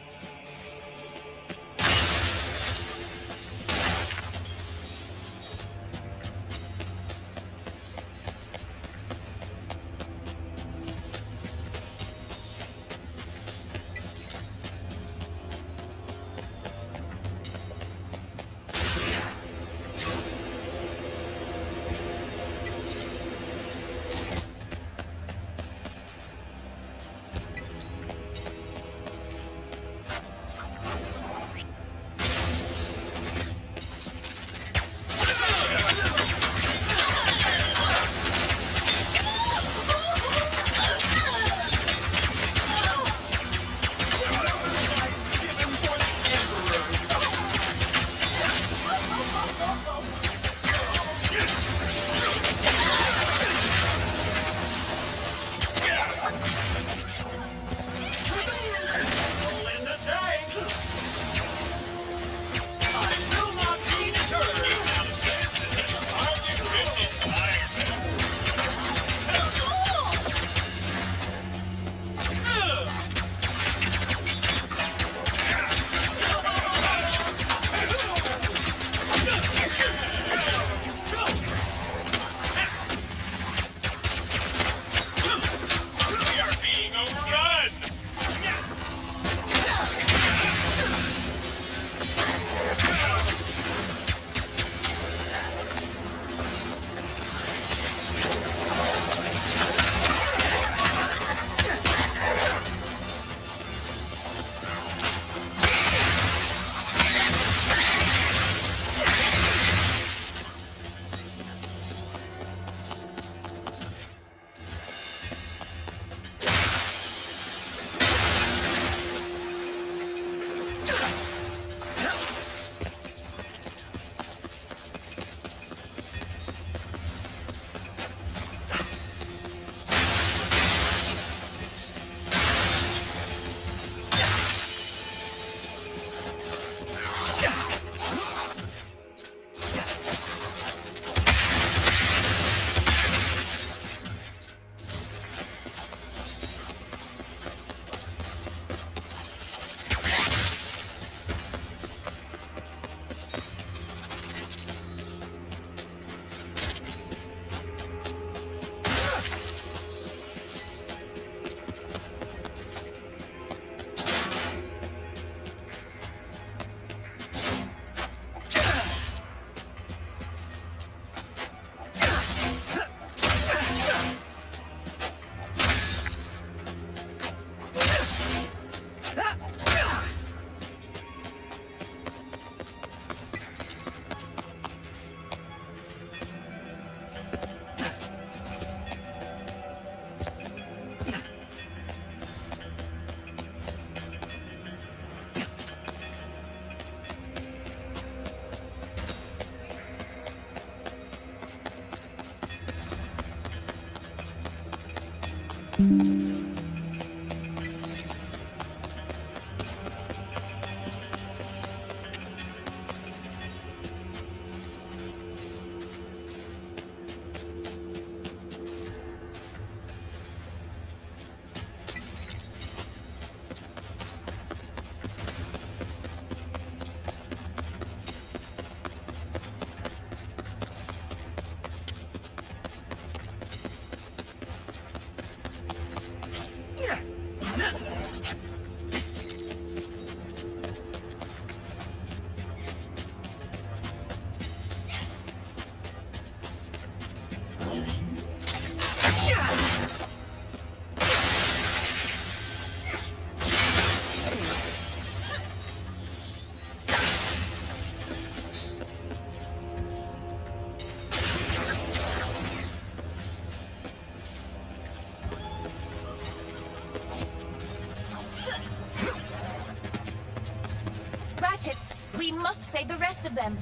Ratchet, we must save the rest of them.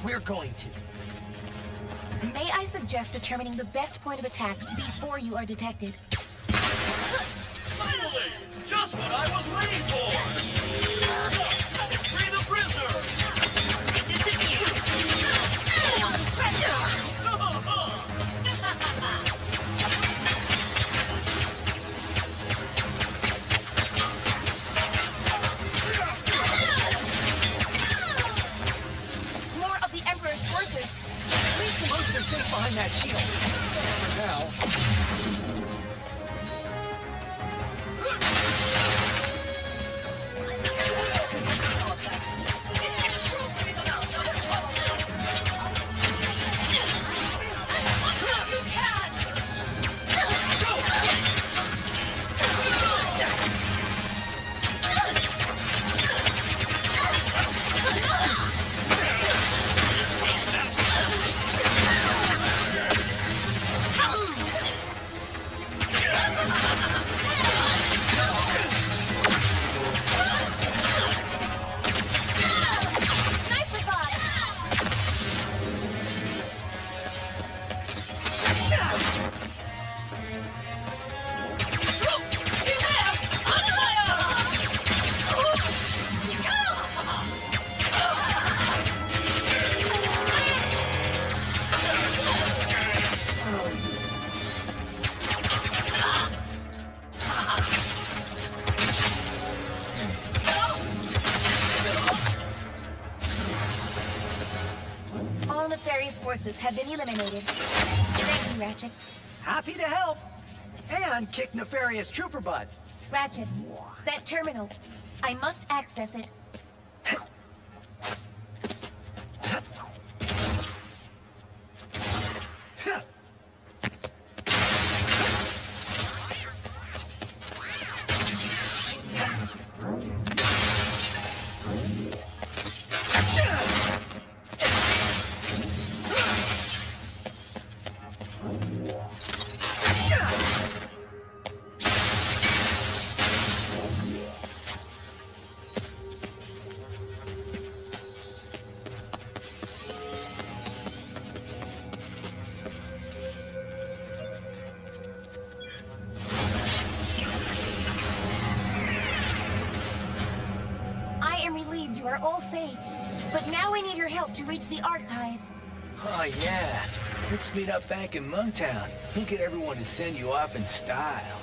We're going to. May I suggest determining the best point of attack before you are detected? Finally! Just what I was waiting for! Free the prisoner! More of the Emperor's forces. Most are safe behind that shield. For now. All nefarious forces have been eliminated. Thank you, Ratchet. Happy to help. And kick nefarious trooper butt. Ratchet, that terminal. I must access it. I am relieved you are all safe. But now we need your help to reach the archives. Oh, yeah. Let's meet up back in Monktown. We'll get everyone to send you off in style.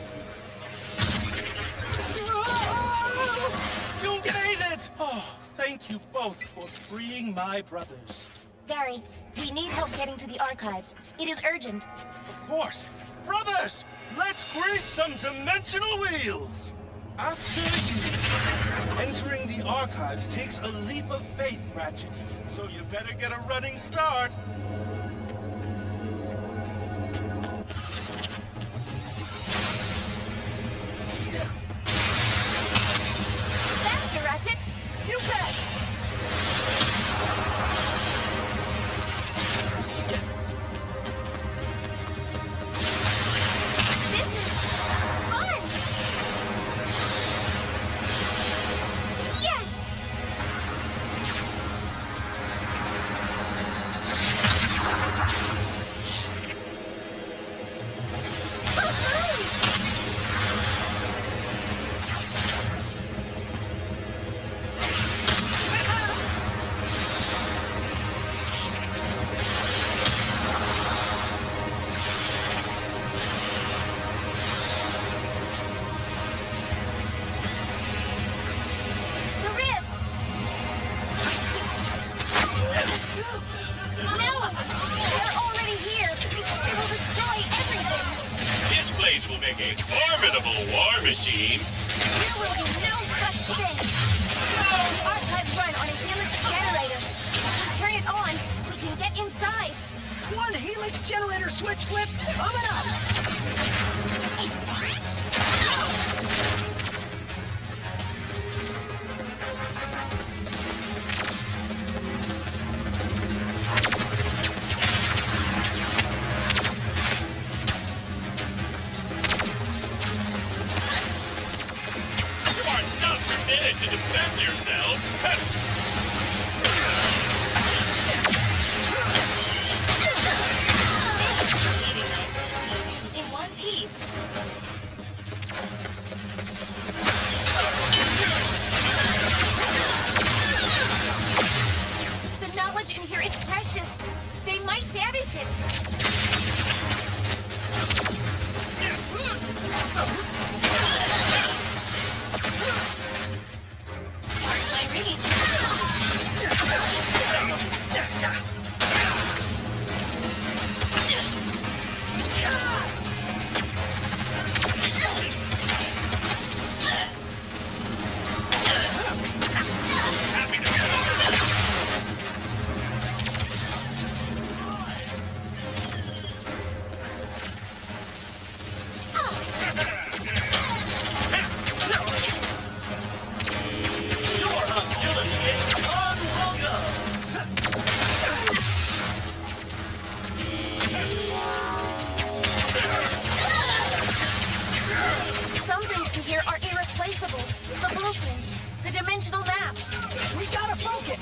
You made it! Oh, thank you both for freeing my brothers. Gary, we need help getting to the archives. It is urgent. Of course. Brothers, let's grease some dimensional wheels! After you, entering the archives takes a leap of faith, Ratchet. So you better get a running start. Faster, Ratchet! You bet! This is fun! Yes! blades will make a formidable war machine. There will be no such thing. The archives run on a helix generator. Turn it on. We can get inside. One helix generator switch flip coming up. You are not permitted to defend yourself. In one piece. The knowledge in here is precious. They might damage it. Hard my Your hostility is unwelcome! Some things in here are irreplaceable. The blueprints, the dimensional map. We gotta focus.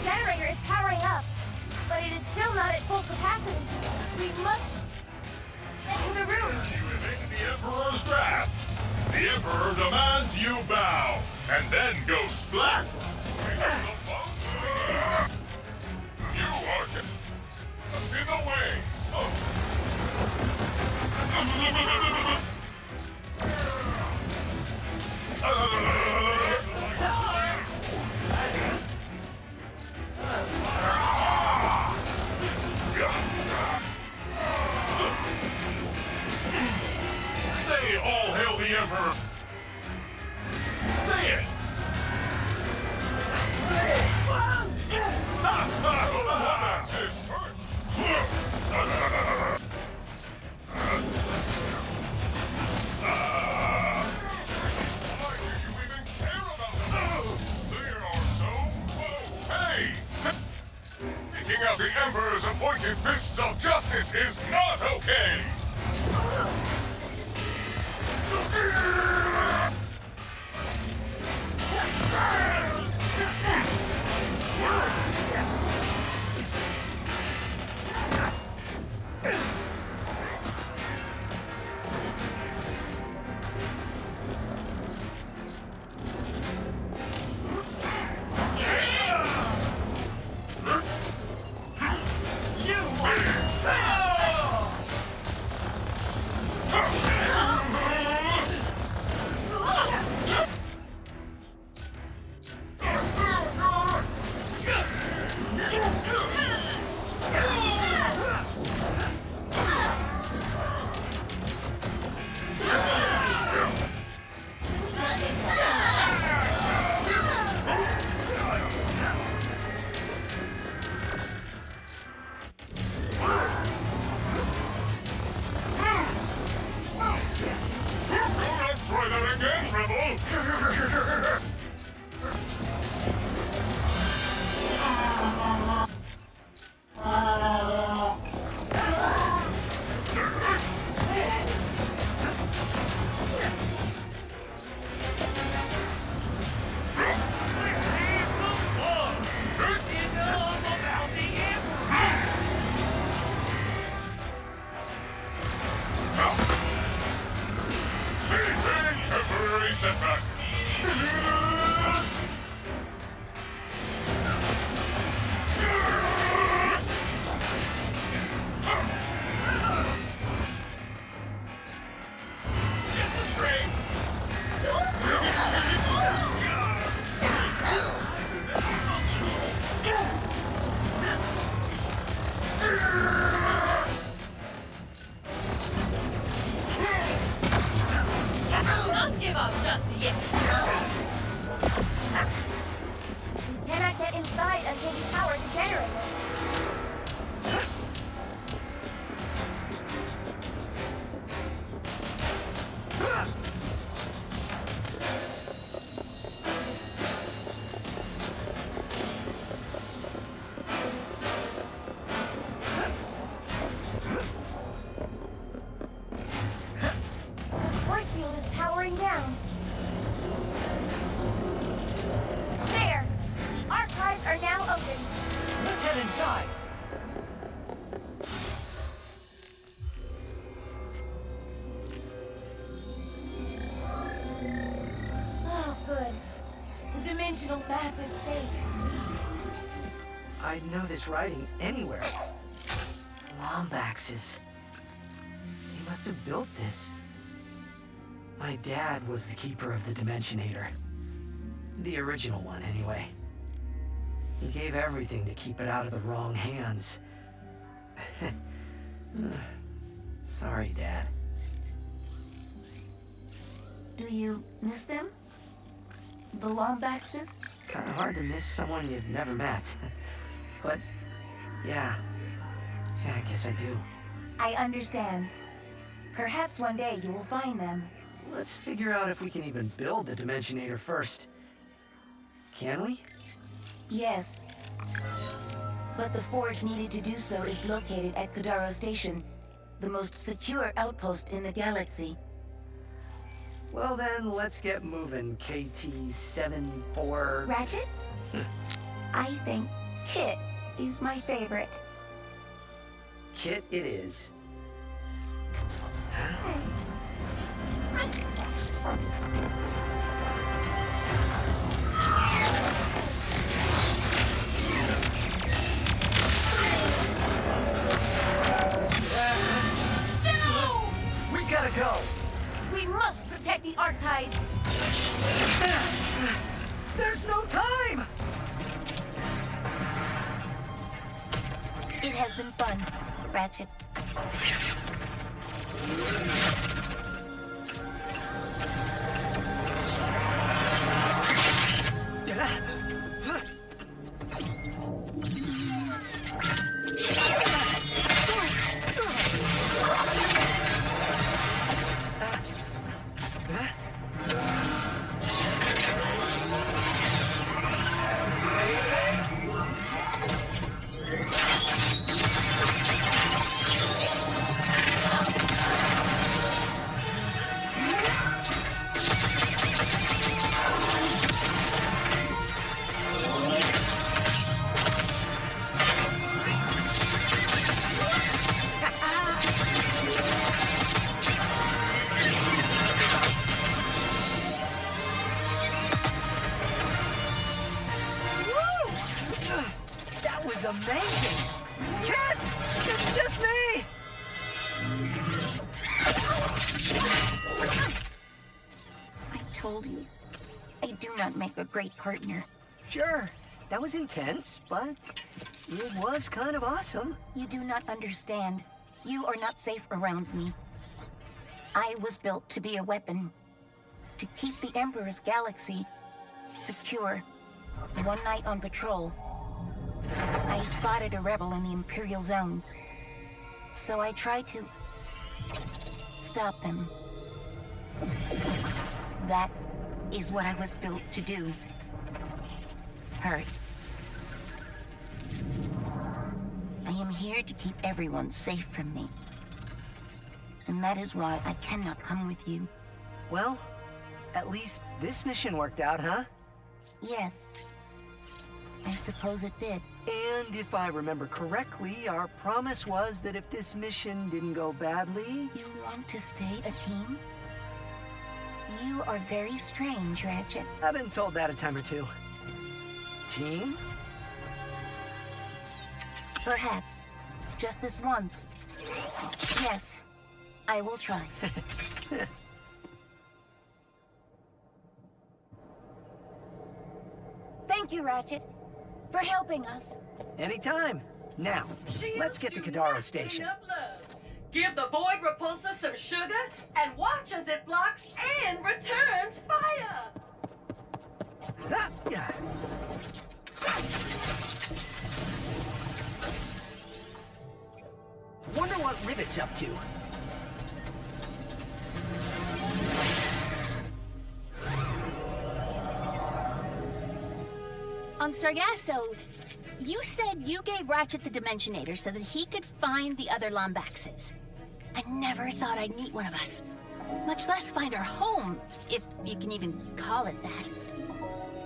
Generator is powering up, but it is still not at full capacity. We must get to the room. The Emperor's grasp. The Emperor demands you bow, and then go splat. You are in the way Say all hail the Emperor. Say it. Taking out the Emperor's appointed fists of justice is not okay! You this writing anywhere. Lombaxes. They must have built this. My dad was the keeper of the Dimensionator. The original one, anyway. He gave everything to keep it out of the wrong hands. Sorry, Dad. Do you miss them? The Lombaxes? Kinda hard to miss someone you've never met. But, yeah. Yeah, I guess I do. I understand. Perhaps one day you will find them. Let's figure out if we can even build the Dimensionator first. Can we? Yes. But the forge needed to do so is located at Kadaro Station, the most secure outpost in the galaxy. Well then, let's get moving, KT-74... Ratchet? I think Kit is my favorite. Kit it is. No! We gotta go! We must protect the archives! There's no time! It has been fun, Ratchet. Amazing! Kit! It's just me! I told you, I do not make a great partner. Sure, that was intense, but it was kind of awesome. You do not understand. You are not safe around me. I was built to be a weapon, to keep the Emperor's galaxy secure. One night on patrol, I spotted a rebel in the Imperial Zone. So I tried to stop them. That is what I was built to do. Hurt. I am here to keep everyone safe from me. And that is why I cannot come with you. Well, at least this mission worked out, huh? Yes. I suppose it did. And if I remember correctly, our promise was that if this mission didn't go badly... You want to stay a team? You are very strange, Ratchet. I've been told that a time or two. Team? Perhaps. Just this once. Yes. I will try. Thank you, Ratchet, for helping us. Anytime. Now, let's get to Kadaro Station. Give the Void Repulsor some sugar and watch as it blocks and returns fire! Wonder what Rivet's up to. On Sargasso, you said you gave Ratchet the Dimensionator so that he could find the other Lombaxes. I never thought I'd meet one of us, much less find our home, if you can even call it that.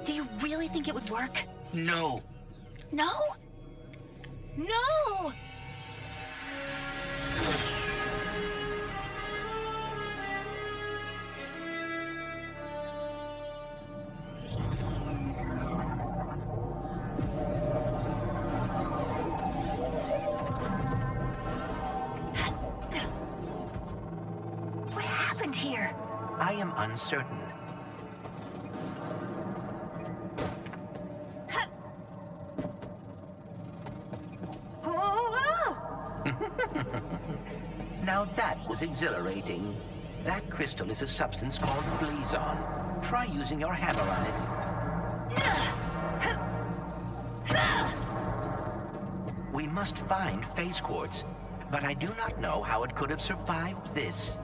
Do you really think it would work? No. No? No! am uncertain. Now that was exhilarating. That crystal is a substance called Blazon. Try using your hammer on it. We must find phase quartz, but I do not know how it could have survived this.